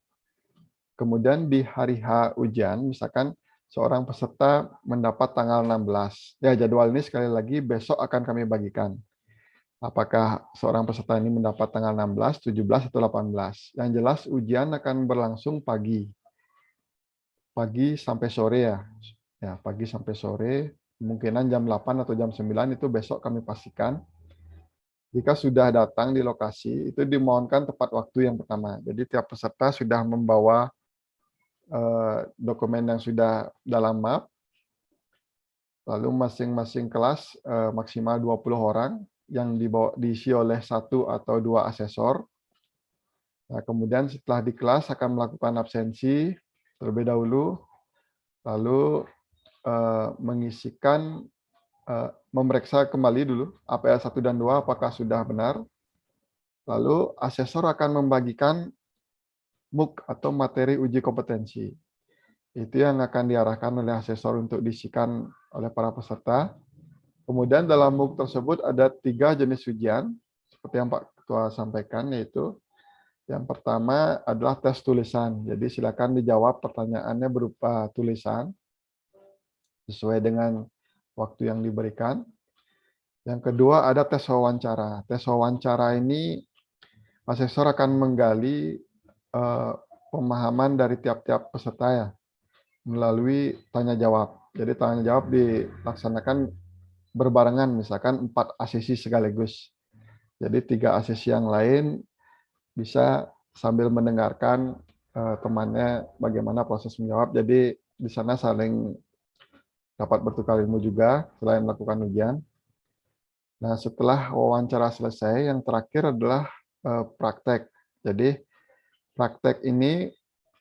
kemudian di hari H ujian, misalkan seorang peserta mendapat tanggal 16. Ya, jadwal ini sekali lagi besok akan kami bagikan. Apakah seorang peserta ini mendapat tanggal 16, 17, atau 18. Yang jelas ujian akan berlangsung pagi. Pagi sampai sore ya. Ya, pagi sampai sore. Kemungkinan jam 8 atau jam 9 itu besok kami pastikan. Jika sudah datang di lokasi, itu dimohonkan tepat waktu yang pertama. Jadi tiap peserta sudah membawa dokumen yang sudah dalam map. Lalu masing-masing kelas maksimal 20 orang yang diisi oleh 1 atau 2 asesor. Nah, kemudian setelah di kelas akan melakukan absensi terlebih dahulu, lalu mengisikan, memeriksa kembali dulu APL 1 dan 2 apakah sudah benar. Lalu asesor akan membagikan MOOC atau materi uji kompetensi. Itu yang akan diarahkan oleh asesor untuk diisikan oleh para peserta. Kemudian dalam MOOC tersebut ada 3 jenis ujian, seperti yang Pak Ketua sampaikan, yaitu yang pertama adalah tes tulisan. Jadi silakan dijawab pertanyaannya berupa tulisan sesuai dengan waktu yang diberikan. Yang kedua ada tes wawancara. Tes wawancara ini asesor akan menggali pemahaman dari tiap-tiap peserta ya melalui tanya jawab. Jadi tanya jawab dilaksanakan berbarengan, misalkan 4 ACC sekaligus. Jadi 3 ACC yang lain bisa sambil mendengarkan temannya bagaimana proses menjawab. Jadi di sana saling dapat bertukar ilmu juga selain melakukan ujian. Nah, setelah wawancara selesai, yang terakhir adalah praktek. Jadi praktek ini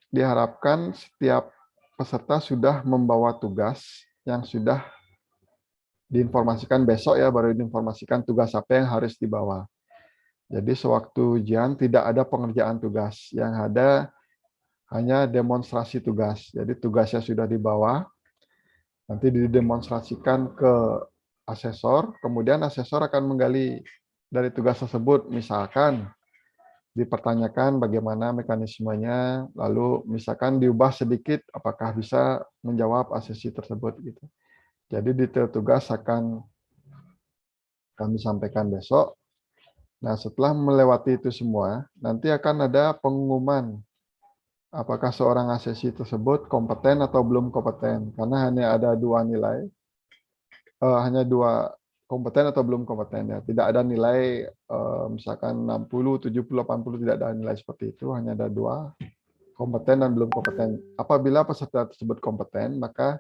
diharapkan setiap peserta sudah membawa tugas yang sudah diinformasikan besok ya, baru diinformasikan tugas apa yang harus dibawa. Jadi sewaktu ujian tidak ada pengerjaan tugas, yang ada hanya demonstrasi tugas. Jadi tugasnya sudah dibawa, nanti didemonstrasikan ke asesor, kemudian asesor akan menggali dari tugas tersebut, misalkan dipertanyakan bagaimana mekanismenya, lalu misalkan diubah sedikit, apakah bisa menjawab ACC tersebut gitu. Jadi detail tugas akan kami sampaikan besok. Nah, setelah melewati itu semua, nanti akan ada pengumuman apakah seorang ACC tersebut kompeten atau belum kompeten. Karena hanya ada 2 nilai, hanya 2 kompeten atau belum kompeten ya. Tidak ada nilai misalkan 60, 70, 80, tidak ada nilai seperti itu. Hanya ada 2, kompeten dan belum kompeten. Apabila peserta tersebut kompeten, maka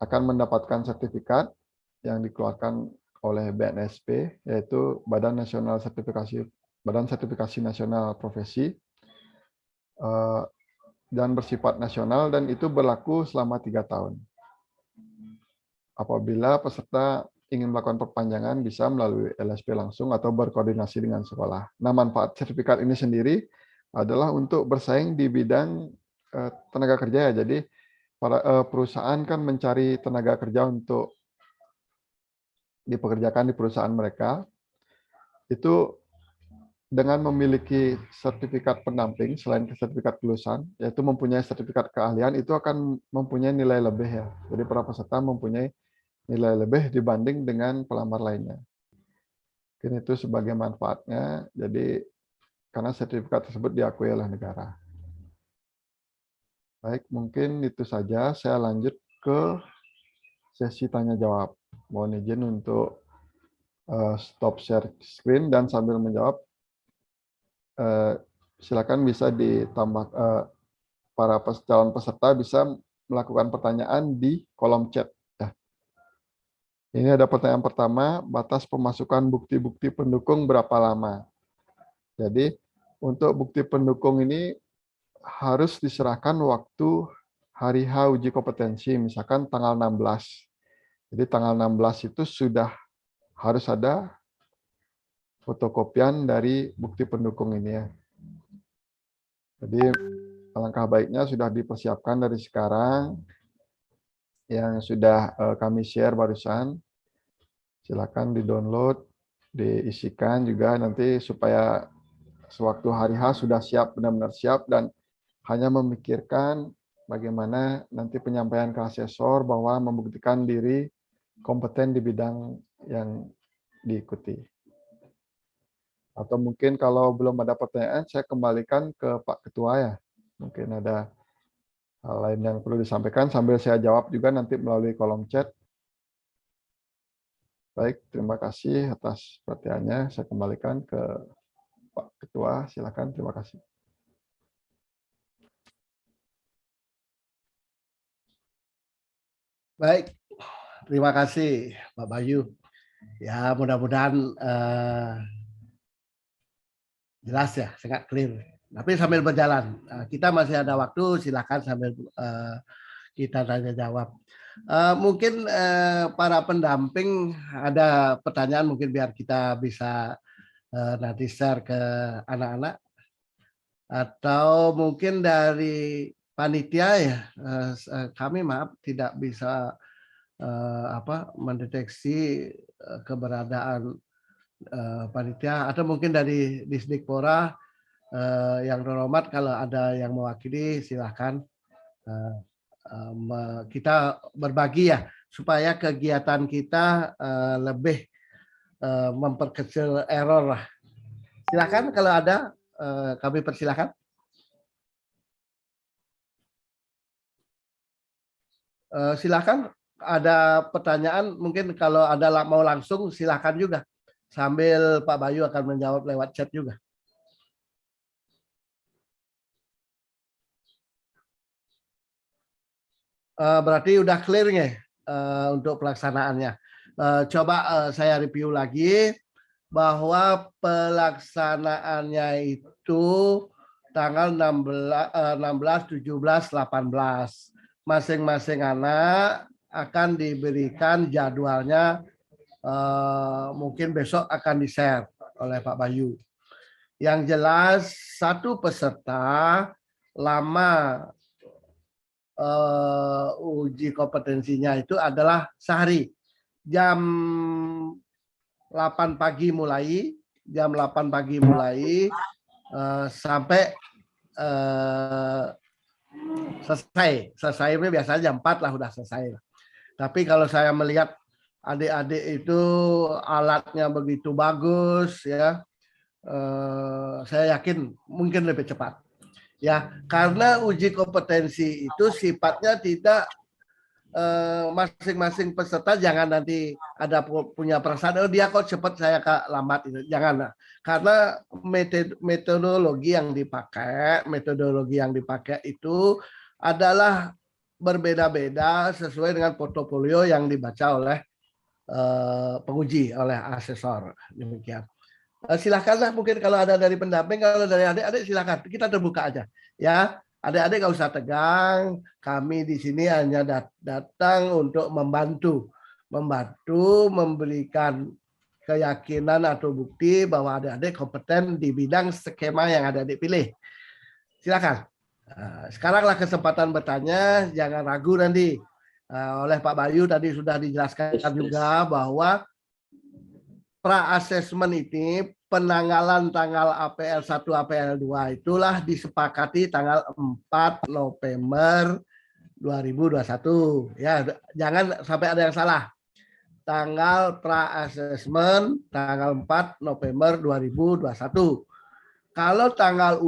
akan mendapatkan sertifikat yang dikeluarkan oleh BNSP, yaitu Badan Sertifikasi Nasional Profesi, dan bersifat nasional, dan itu berlaku selama 3 tahun. Apabila peserta ingin melakukan perpanjangan, bisa melalui LSP langsung atau berkoordinasi dengan sekolah. Nah, manfaat sertifikat ini sendiri adalah untuk bersaing di bidang tenaga kerja ya. Jadi para perusahaan kan mencari tenaga kerja untuk dipekerjakan di perusahaan mereka. Itu dengan memiliki sertifikat pendamping selain sertifikat kelulusan, yaitu mempunyai sertifikat keahlian, itu akan mempunyai nilai lebih ya. Jadi para peserta mempunyai nilai lebih dibanding dengan pelamar lainnya. Mungkin itu sebagai manfaatnya. Jadi karena sertifikat tersebut diakui oleh negara. Baik, mungkin itu saja. Saya lanjut ke sesi tanya jawab. Mohon izin untuk stop share screen dan sambil menjawab silakan bisa ditambah para calon peserta bisa melakukan pertanyaan di kolom chat. Ya. Ini ada pertanyaan pertama, batas pemasukan bukti-bukti pendukung berapa lama? Jadi untuk bukti pendukung ini harus diserahkan waktu hari H uji kompetensi, misalkan tanggal 16. Jadi tanggal 16 itu sudah harus ada fotokopian dari bukti pendukung ini ya. Jadi alangkah baiknya sudah dipersiapkan dari sekarang, yang sudah kami share barusan. Silakan di-download, diisikan juga nanti supaya sewaktu hari H sudah siap, benar-benar siap, dan hanya memikirkan bagaimana nanti penyampaian ke asesor bahwa membuktikan diri kompeten di bidang yang diikuti. Atau mungkin kalau belum ada pertanyaan, saya kembalikan ke Pak Ketua ya. Mungkin ada hal lain yang perlu disampaikan sambil saya jawab juga nanti melalui kolom chat. Baik, terima kasih atas perhatiannya. Saya kembalikan ke Pak Ketua. Silakan, terima kasih. Baik, terima kasih Pak Bayu. Ya, mudah-mudahan jelas ya, sangat clear. Tapi sambil berjalan, kita masih ada waktu, silakan sambil kita tanya jawab. Mungkin para pendamping ada pertanyaan, mungkin biar kita bisa nanti share ke anak-anak. Atau mungkin dari panitia ya, kami maaf tidak bisa mendeteksi keberadaan panitia, atau mungkin dari Disdikpora yang terhormat, kalau ada yang mewakili silahkan kita berbagi ya, supaya kegiatan kita lebih memperkecil error lah. Silakan kalau ada, kami persilahkan. Silakan, ada pertanyaan mungkin kalau ada mau langsung silakan juga, sambil Pak Bayu akan menjawab lewat chat juga. Berarti udah clear ya untuk pelaksanaannya. Coba saya review lagi bahwa pelaksanaannya itu tanggal 16, 17, 18. Masing-masing anak akan diberikan jadwalnya, mungkin besok akan di-share oleh Pak Bayu. Yang jelas satu peserta lama uji kompetensinya itu adalah sehari, jam 8 pagi mulai, sampai selesai ini biasanya jam 4 lah udah selesai. Tapi kalau saya melihat adik-adik itu alatnya begitu bagus ya, saya yakin mungkin lebih cepat ya, karena uji kompetensi itu sifatnya tidak masing-masing peserta jangan nanti ada punya perasaan, oh dia kok cepat saya kak lambat, itu jangan, karena metodologi yang dipakai itu adalah berbeda-beda sesuai dengan portofolio yang dibaca oleh penguji, oleh asesor, demikian. Silakanlah mungkin kalau ada dari pendamping, kalau dari adik-adik silakan, kita terbuka aja ya. Adik-adik nggak usah tegang, kami di sini hanya datang untuk membantu memberikan keyakinan atau bukti bahwa adik-adik kompeten di bidang skema yang adik-adik pilih. Silakan. Sekaranglah kesempatan bertanya, jangan ragu nanti. Oleh Pak Bayu tadi sudah dijelaskan juga bahwa pra-assessment ini penanggalan tanggal APL 1, APL 2 itulah disepakati tanggal 4 November 2021. Ya, jangan sampai ada yang salah. Tanggal pra-assessment tanggal 4 November 2021. Kalau tanggal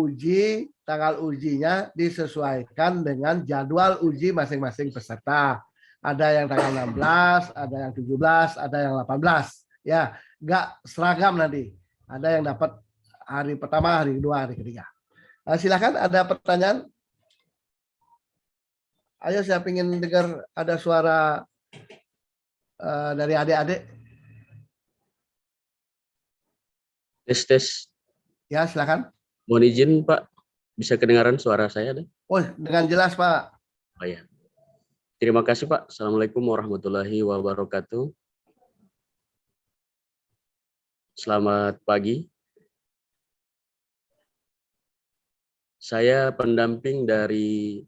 ujinya disesuaikan dengan jadwal uji masing-masing peserta. Ada yang tanggal 16, ada yang 17, ada yang 18. Ya, nggak seragam nanti. Ada yang dapat hari pertama, hari kedua, hari ketiga. Silakan, ada pertanyaan? Ayo, saya ingin dengar ada suara dari adik-adik. Tes. Ya, silakan. Mohon izin Pak, bisa kedengaran suara saya? Oh, dengan jelas Pak. Oh ya. Terima kasih Pak. Assalamualaikum warahmatullahi wabarakatuh. Selamat pagi. Saya pendamping dari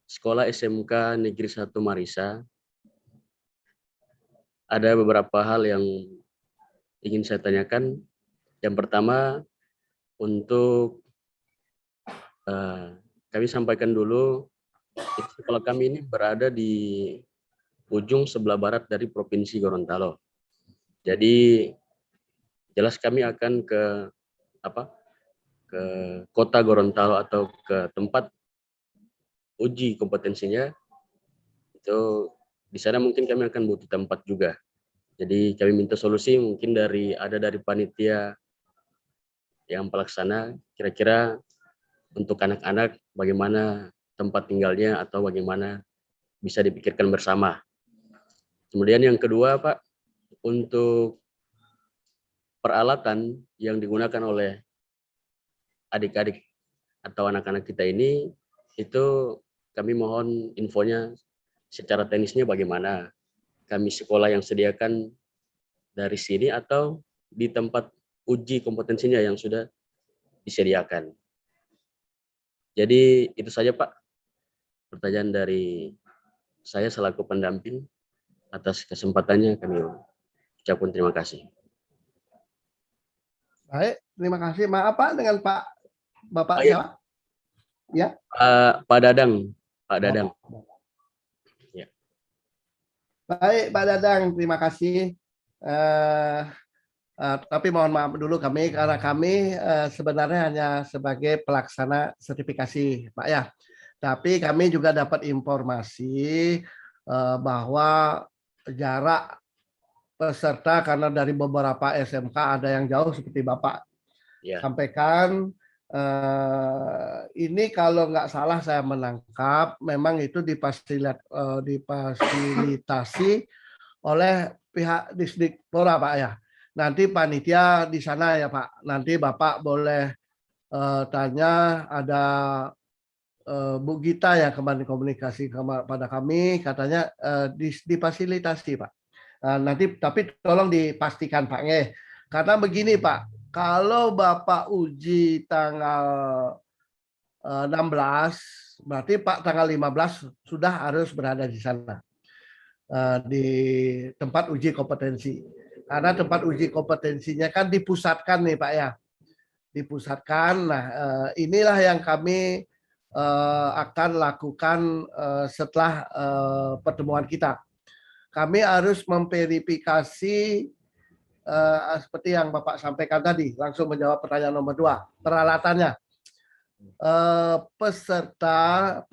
Sekolah SMK Negeri 1 Marisa. Ada beberapa hal yang ingin saya tanyakan. Yang pertama, untuk kami sampaikan dulu, sekolah kami ini berada di ujung sebelah barat dari Provinsi Gorontalo. Jadi jelas kami akan ke kota Gorontalo atau ke tempat uji kompetensinya. Itu di sana mungkin kami akan butuh tempat juga. Jadi kami minta solusi mungkin dari panitia yang pelaksana, kira-kira untuk anak-anak bagaimana tempat tinggalnya atau bagaimana bisa dipikirkan bersama. Kemudian yang kedua Pak, untuk peralatan yang digunakan oleh adik-adik atau anak-anak kita ini, itu kami mohon infonya secara teknisnya bagaimana. Kami sekolah yang sediakan dari sini atau di tempat uji kompetensinya yang sudah disediakan. Jadi itu saja Pak pertanyaan dari saya selaku pendamping. Atas kesempatannya kami ucapkan terima kasih. Baik, terima kasih. Maaf Pak dengan Bapak Oh, iya. siapa? Ya. Pak Dadang. Pak Dadang. Ya. Baik, Pak Dadang, terima kasih. Tapi mohon maaf dulu kami karena kami sebenarnya hanya sebagai pelaksana sertifikasi, Pak ya. Tapi kami juga dapat informasi bahwa jarak peserta karena dari beberapa SMK ada yang jauh seperti Bapak sampaikan. Ini kalau nggak salah saya menangkap memang itu difasilitasi oleh pihak Distrik-Pora Pak ya. Nanti panitia di sana ya Pak. Nanti Bapak boleh tanya, ada Bu Gita yang kemarin komunikasi pada kami, katanya difasilitasi Pak. Nanti tapi tolong dipastikan Pak Nge. Karena begini Pak, kalau Bapak uji tanggal 16, berarti Pak tanggal 15 sudah harus berada di sana. Di tempat uji kompetensi. Karena tempat uji kompetensinya kan dipusatkan nih Pak ya. Dipusatkan. Nah, inilah yang kami akan lakukan setelah pertemuan kita. Kami harus memverifikasi seperti yang Bapak sampaikan tadi, langsung menjawab pertanyaan nomor 2, peralatannya. Peserta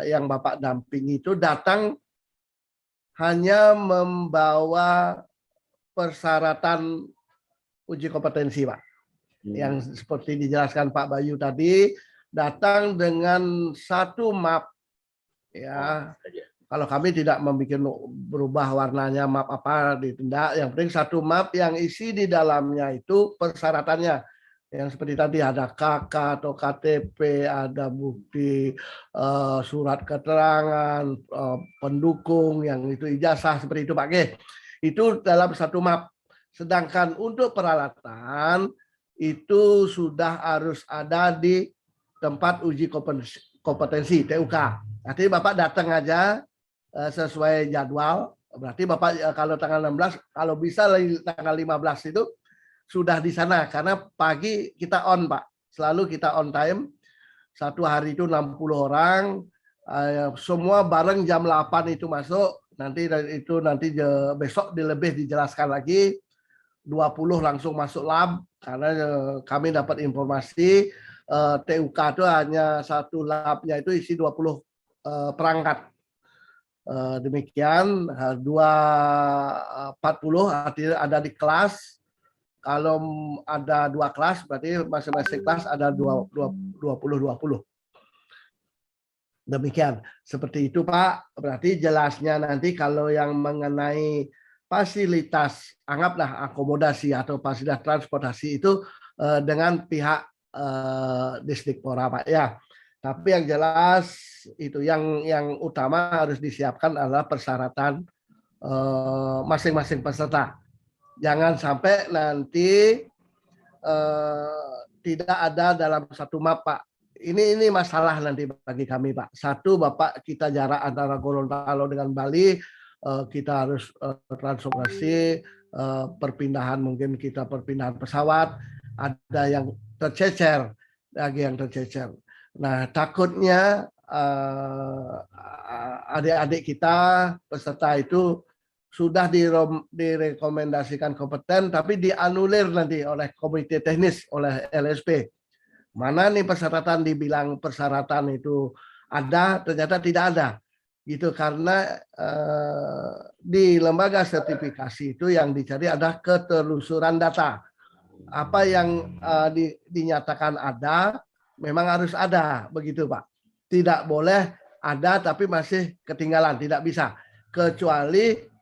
yang Bapak dampingi itu datang hanya membawa persyaratan uji kompetensi, Pak. Yang seperti dijelaskan Pak Bayu tadi, datang dengan satu map. Ya, kalau kami tidak membuat berubah warnanya map apa, tidak. Yang penting satu map yang isi di dalamnya itu persyaratannya. Yang seperti tadi ada KK atau KTP, ada bukti surat keterangan, pendukung, yang itu ijazah, seperti itu Pak G. Itu dalam satu map. Sedangkan untuk peralatan itu sudah harus ada di tempat uji kompetensi TUK. Nanti Bapak datang aja sesuai jadwal. Berarti Bapak kalau tanggal 16, kalau bisa tanggal 15 itu sudah di sana, karena pagi kita on Pak, selalu kita on time. Satu hari itu 60 orang, semua bareng jam 8 itu masuk. Nanti besok lebih dijelaskan lagi. 20 langsung masuk lab, karena kami dapat informasi TUK itu hanya satu labnya itu isi 20 perangkat. Demikian 240 artinya ada di kelas. Kalau ada 2 kelas berarti masing-masing kelas ada 20. Demikian. Seperti itu Pak. Berarti jelasnya nanti kalau yang mengenai fasilitas, anggaplah akomodasi atau fasilitas transportasi itu dengan pihak Distrik-Pora Pak ya. Tapi yang jelas itu yang utama harus disiapkan adalah persyaratan masing-masing peserta. Jangan sampai nanti tidak ada dalam satu map Pak. Ini masalah nanti bagi kami Pak. Satu, Bapak kita jarak antara Gorontalo dengan Bali, kita harus transportasi, perpindahan, mungkin kita perpindahan pesawat, ada yang tercecer, lagi yang tercecer. Nah, takutnya adik-adik kita peserta itu sudah direkomendasikan kompeten, tapi dianulir nanti oleh komite teknis, oleh LSP. Mana nih persyaratan, dibilang persyaratan itu ada, ternyata tidak ada. Gitu, karena di lembaga sertifikasi itu yang dicari adalah ketelusuran data. Apa yang dinyatakan ada, memang harus ada, begitu Pak. Tidak boleh ada tapi masih ketinggalan, tidak bisa. Kecuali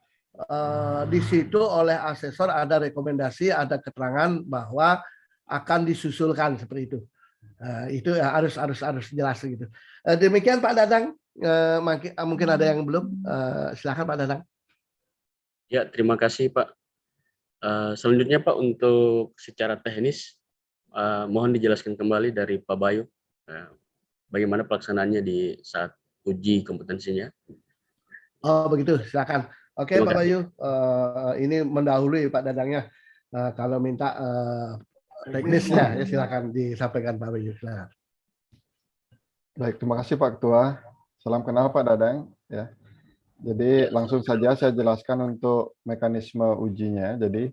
di situ oleh asesor ada rekomendasi, ada keterangan bahwa akan disusulkan seperti itu. Itu harus jelas gitu. Demikian Pak Dadang. Mungkin ada yang belum. Silakan Pak Dadang. Ya, terima kasih Pak. Selanjutnya Pak, untuk secara teknis mohon dijelaskan kembali dari Pak Bayu, bagaimana pelaksanaannya di saat uji kompetensinya. Oh begitu, silakan. Oke Terima Pak kasih. Bayu, ini mendahului Pak Dadangnya. Kalau minta teknisnya, ya silakan disampaikan Pak Bayu. Silakan. Baik, terima kasih Pak Ketua. Salam kenal Pak Dadang. Ya. Jadi langsung saja saya jelaskan untuk mekanisme ujinya. Jadi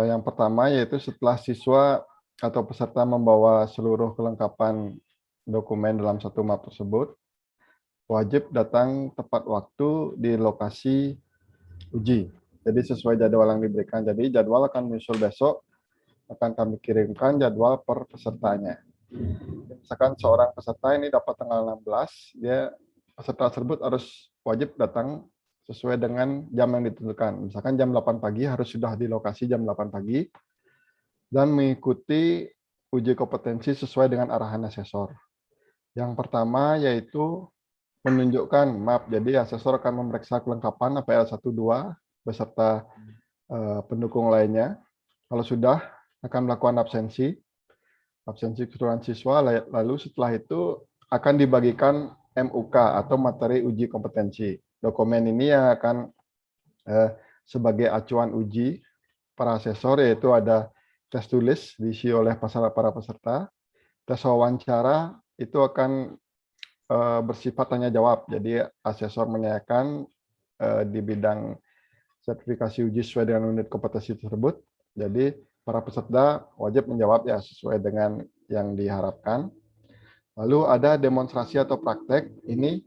yang pertama yaitu setelah siswa atau peserta membawa seluruh kelengkapan dokumen dalam satu map tersebut, wajib datang tepat waktu di lokasi uji. Jadi sesuai jadwal yang diberikan. Jadi jadwal akan menyusul besok, akan kami kirimkan jadwal per pesertanya. Misalkan seorang peserta ini dapat tanggal 16, peserta tersebut harus wajib datang sesuai dengan jam yang ditentukan. Misalkan jam 8 pagi harus sudah di lokasi jam 8 pagi dan mengikuti uji kompetensi sesuai dengan arahan asesor. Yang pertama yaitu menunjukkan map. Jadi asesor akan memeriksa kelengkapan APL 1-2 beserta pendukung lainnya. Kalau sudah akan melakukan absensi keseluruhan siswa, lalu setelah itu akan dibagikan MUK atau materi uji kompetensi. Dokumen ini yang akan sebagai acuan uji para asesor, yaitu ada tes tulis diisi oleh para peserta, tes wawancara itu akan bersifat tanya jawab. Jadi asesor menanyakan di bidang sertifikasi uji sesuai dengan unit kompetensi tersebut. Jadi para peserta wajib menjawab ya sesuai dengan yang diharapkan. Lalu ada demonstrasi atau praktek. Ini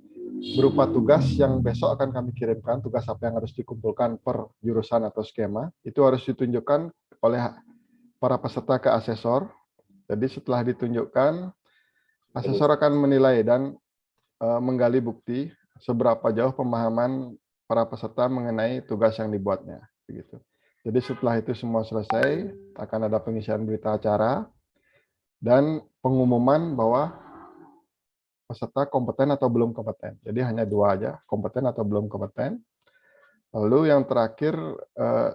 berupa tugas yang besok akan kami kirimkan, tugas apa yang harus dikumpulkan per jurusan atau skema. Itu harus ditunjukkan oleh para peserta ke asesor. Jadi setelah ditunjukkan, asesor akan menilai dan menggali bukti seberapa jauh pemahaman para peserta mengenai tugas yang dibuatnya. Begitu. Jadi setelah itu semua selesai, akan ada pengisian berita acara dan pengumuman bahwa peserta kompeten atau belum kompeten. Jadi hanya dua aja, kompeten atau belum kompeten. Lalu yang terakhir,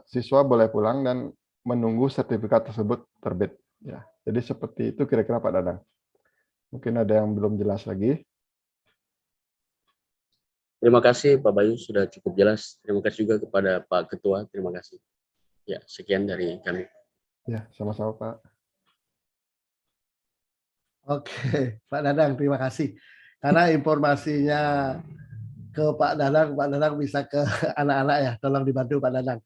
siswa boleh pulang dan menunggu sertifikat tersebut terbit. Ya, jadi seperti itu kira-kira Pak Dadang. Mungkin ada yang belum jelas lagi. Terima kasih Pak Bayu, sudah cukup jelas. Terima kasih juga kepada Pak Ketua. Terima kasih. Ya, sekian dari kami. Ya, sama-sama Pak. Oke, Pak Dadang, terima kasih. Karena informasinya ke Pak Dadang bisa ke anak-anak ya. Tolong dibantu Pak Dadang.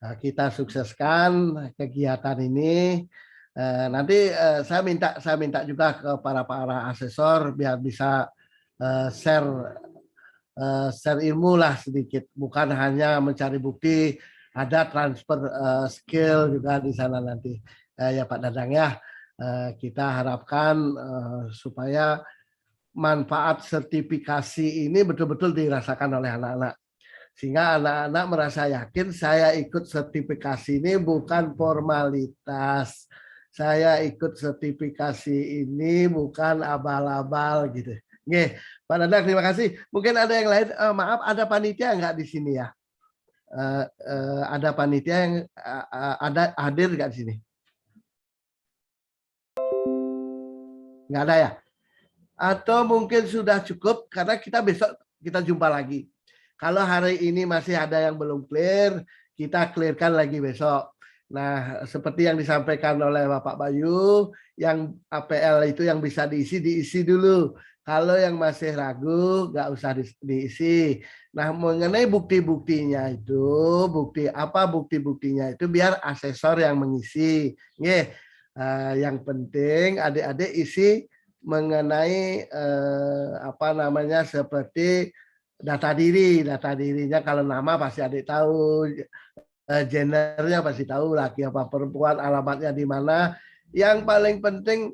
Nah, kita sukseskan kegiatan ini. Nanti saya minta juga ke para asesor biar bisa share ilmu lah sedikit. Bukan hanya mencari bukti, ada transfer skill juga di sana nanti. Ya Pak Dadang ya. Kita harapkan supaya manfaat sertifikasi ini betul-betul dirasakan oleh anak-anak. Sehingga anak-anak merasa yakin saya ikut sertifikasi ini bukan formalitas. Saya ikut sertifikasi ini bukan abal-abal gitu. Oke, Pak Dadang terima kasih. Mungkin ada yang lain, maaf ada panitia nggak di sini ya? Ada panitia yang ada hadir nggak di sini? Nggak ada ya? Atau mungkin sudah cukup karena kita besok kita jumpa lagi. Kalau hari ini masih ada yang belum clear, kita clearkan lagi besok. Nah, seperti yang disampaikan oleh Bapak Bayu, yang APL itu yang bisa diisi dulu. Kalau yang masih ragu, nggak usah diisi. Nah, mengenai bukti-buktinya itu, bukti-buktinya itu biar asesor yang mengisi. Yang penting adik-adik isi mengenai seperti data dirinya. Kalau nama pasti adik tahu, gendernya pasti tahu, laki apa perempuan, alamatnya di mana. Yang paling penting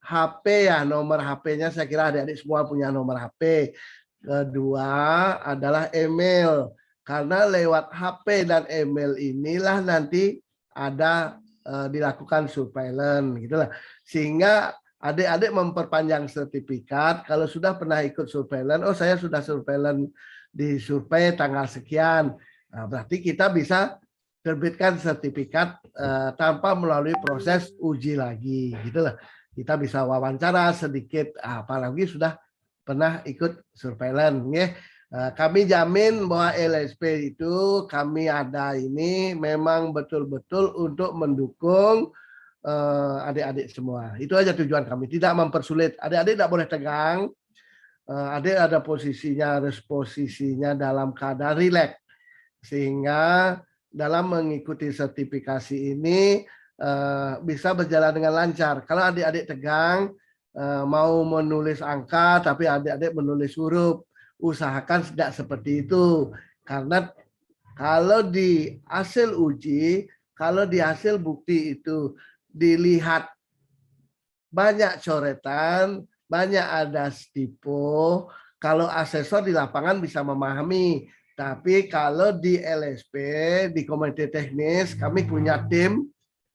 HP ya, nomor HP-nya saya kira adik-adik semua punya nomor HP. Kedua adalah email, karena lewat HP dan email inilah nanti ada dilakukan surveillance gitulah, sehingga adik-adik memperpanjang sertifikat. Kalau sudah pernah ikut surveillance, oh saya sudah surveillance di survei tanggal sekian, nah, berarti kita bisa terbitkan sertifikat tanpa melalui proses uji lagi, gitulah. Kita bisa wawancara sedikit, apalagi sudah pernah ikut surveillance, ya. Kami jamin bahwa LSP itu kami ada ini memang betul-betul untuk mendukung adik-adik semua. Itu aja tujuan kami, tidak mempersulit. Adik-adik tidak boleh tegang. Adik ada posisinya dalam keadaan rileks, sehingga dalam mengikuti sertifikasi ini bisa berjalan dengan lancar. Kalau adik-adik tegang, mau menulis angka tapi adik-adik menulis huruf, usahakan tidak seperti itu. Karena kalau di hasil uji, kalau di hasil bukti itu dilihat banyak coretan, banyak ada stipo, kalau asesor di lapangan bisa memahami. Tapi kalau di LSP, di komite teknis, kami punya tim,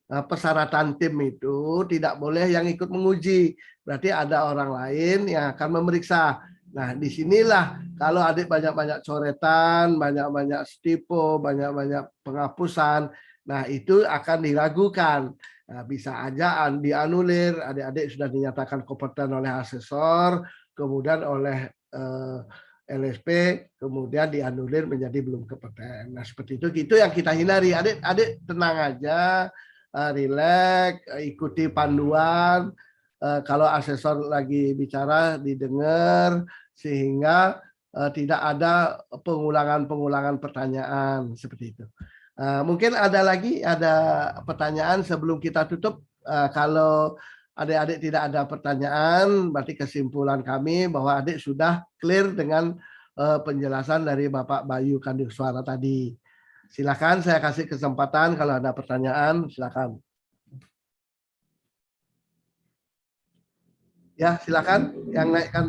persyaratan tim itu tidak boleh yang ikut menguji. Berarti ada orang lain yang akan memeriksa. Nah, disinilah kalau adik banyak-banyak coretan, banyak-banyak stipo, banyak-banyak penghapusan, nah itu akan diragukan. Nah, bisa aja dianulir, adik-adik sudah dinyatakan kompeten oleh asesor, kemudian oleh LSP, kemudian dianulir menjadi belum kompeten. Nah, seperti itu yang kita hindari. Adik-adik tenang aja, rileks, ikuti panduan. Kalau asesor lagi bicara didengar, sehingga tidak ada pengulangan pertanyaan seperti itu. Mungkin ada pertanyaan sebelum kita tutup. Kalau adik-adik tidak ada pertanyaan, berarti kesimpulan kami bahwa adik sudah clear dengan penjelasan dari Bapak Bayu Kandikswara tadi. Silakan, saya kasih kesempatan kalau ada pertanyaan, silakan. Ya, silakan yang naikkan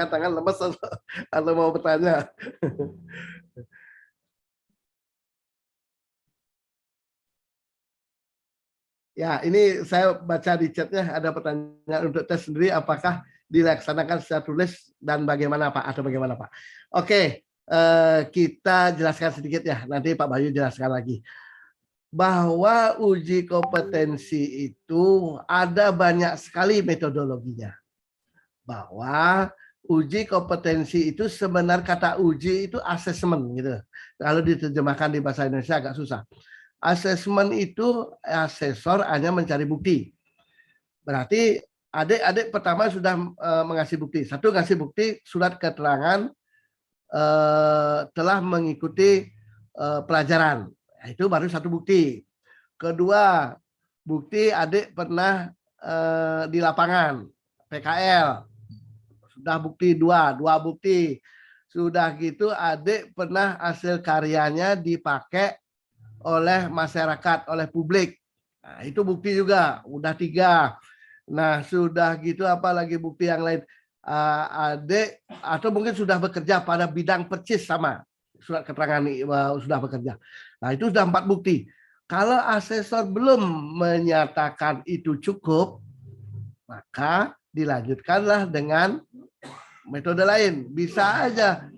tangan lemes atau mau bertanya. Ya, ini saya baca di chatnya ada pertanyaan untuk tes sendiri, apakah dilaksanakan secara tulis dan bagaimana Pak, atau bagaimana Pak? Oke, kita jelaskan sedikit ya, nanti Pak Bayu jelaskan lagi. Bahwa uji kompetensi itu ada banyak sekali metodologinya. Bahwa uji kompetensi itu sebenarnya kata uji itu asesmen gitu. Kalau diterjemahkan di bahasa Indonesia agak susah. Asesmen itu asesor hanya mencari bukti. Berarti adik-adik pertama sudah mengasih bukti. Satu, ngasih bukti surat keterangan telah mengikuti pelajaran. Itu baru satu bukti. Kedua, bukti adik pernah di lapangan PKL. Sudah bukti dua bukti. Sudah gitu adik pernah hasil karyanya dipakai oleh masyarakat, oleh publik. Nah, itu bukti juga, udah 3. Nah, sudah gitu apalagi bukti yang lain. Adik atau mungkin sudah bekerja pada bidang percis sama. Surat keterangan sudah bekerja. Nah, itu sudah 4 bukti. Kalau asesor belum menyatakan itu cukup, maka dilanjutkanlah dengan metode lain. Bisa aja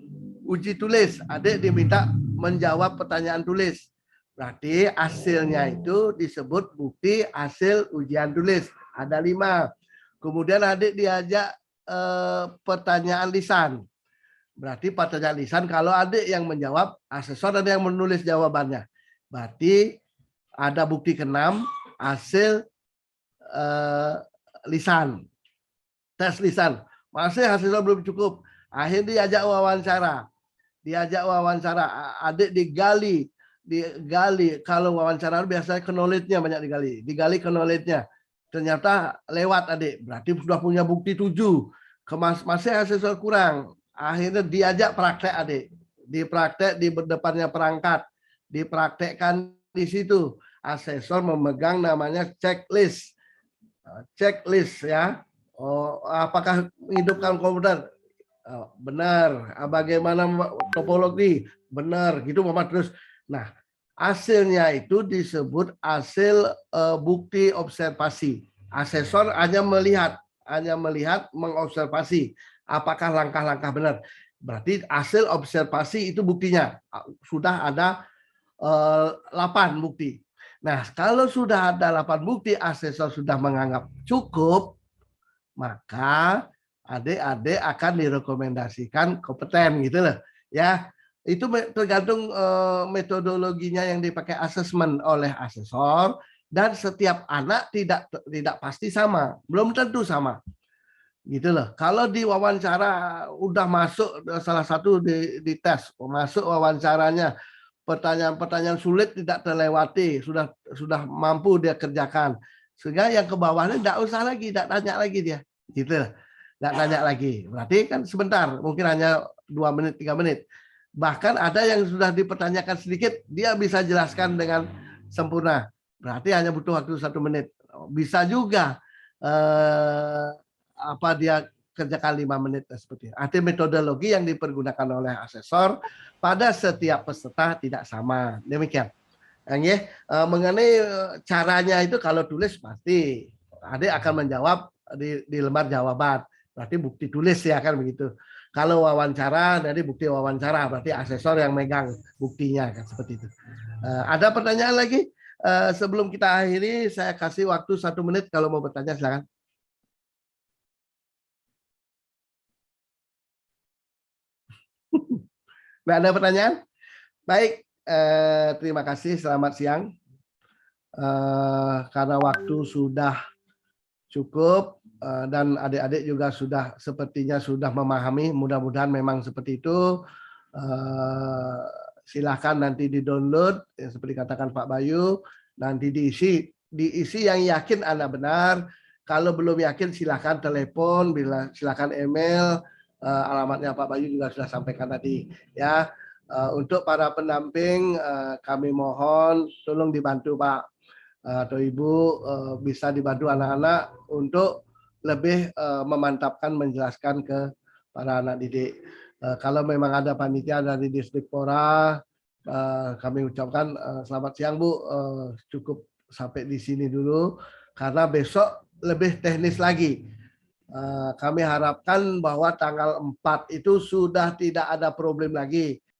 uji tulis. Adik diminta menjawab pertanyaan tulis. Berarti hasilnya itu disebut bukti hasil ujian tulis. Ada 5. Kemudian adik diajak pertanyaan lisan. Berarti pertanyaan lisan kalau adik yang menjawab, asesor ada yang menulis jawabannya. Berarti ada bukti ke-6 hasil lisan. Tes lisan. Masih hasilnya belum cukup. Akhirnya diajak wawancara. Adik digali. Kalau wawancara biasanya knowledge-nya banyak digali knowledge-nya. Ternyata lewat adik. Berarti sudah punya bukti 7. Masih asesor kurang. Akhirnya diajak praktek adik. Dipraktek di depannya perangkat. Dipraktekkan di situ. Asesor memegang namanya checklist. Checklist ya. Apakah menghidupkan komputer? Benar. Bagaimana topologi? Benar. Gitu Muhammad terus. Nah, hasilnya itu disebut hasil bukti observasi. Asesor hanya melihat, mengobservasi apakah langkah-langkah benar. Berarti hasil observasi itu buktinya. Sudah ada 8 bukti. Nah, kalau sudah ada 8 bukti, asesor sudah menganggap cukup, maka adik-adik akan direkomendasikan kompeten gitu loh. Ya, itu tergantung metodologinya yang dipakai asesmen oleh asesor, dan setiap anak tidak pasti sama, belum tentu sama. Gitu loh. Kalau di wawancara udah masuk salah satu di tes, masuk wawancaranya, pertanyaan-pertanyaan sulit tidak terlewati, sudah mampu dia kerjakan. Sehingga yang ke bawahnya tidak usah lagi, tidak tanya lagi dia. Gitu. Tidak tanya lagi. Berarti kan sebentar, mungkin hanya 2 menit, 3 menit. Bahkan ada yang sudah dipertanyakan sedikit, dia bisa jelaskan dengan sempurna. Berarti hanya butuh waktu 1 menit. Bisa juga dia kerjakan 5 menit seperti itu. Artinya metodologi yang dipergunakan oleh asesor pada setiap peserta tidak sama. Demikian. Mengenai caranya itu, kalau tulis pasti adik akan menjawab di lembar jawaban. Berarti bukti tulis ya kan begitu. Kalau wawancara dari bukti wawancara, berarti asesor yang megang buktinya kan seperti itu. Ada pertanyaan lagi? Sebelum kita akhiri, saya kasih waktu 1 menit kalau mau bertanya silakan. Nggak ada pertanyaan? Baik, terima kasih. Selamat siang. Karena waktu sudah cukup dan adik-adik juga sepertinya sudah memahami. Mudah-mudahan memang seperti itu. Silakan nanti di-download, seperti katakan Pak Bayu, nanti diisi yang yakin Anda benar. Kalau belum yakin silakan telepon, silakan email. Alamatnya Pak Bayu juga sudah sampaikan tadi ya. Untuk para pendamping kami mohon tolong dibantu Pak atau Ibu, bisa dibantu anak-anak untuk lebih memantapkan menjelaskan ke para anak didik. Kalau memang ada panitia dari Dispora, kami ucapkan selamat siang Bu, cukup sampai di sini dulu karena besok lebih teknis lagi. Kami harapkan bahwa tanggal 4 itu sudah tidak ada problem lagi.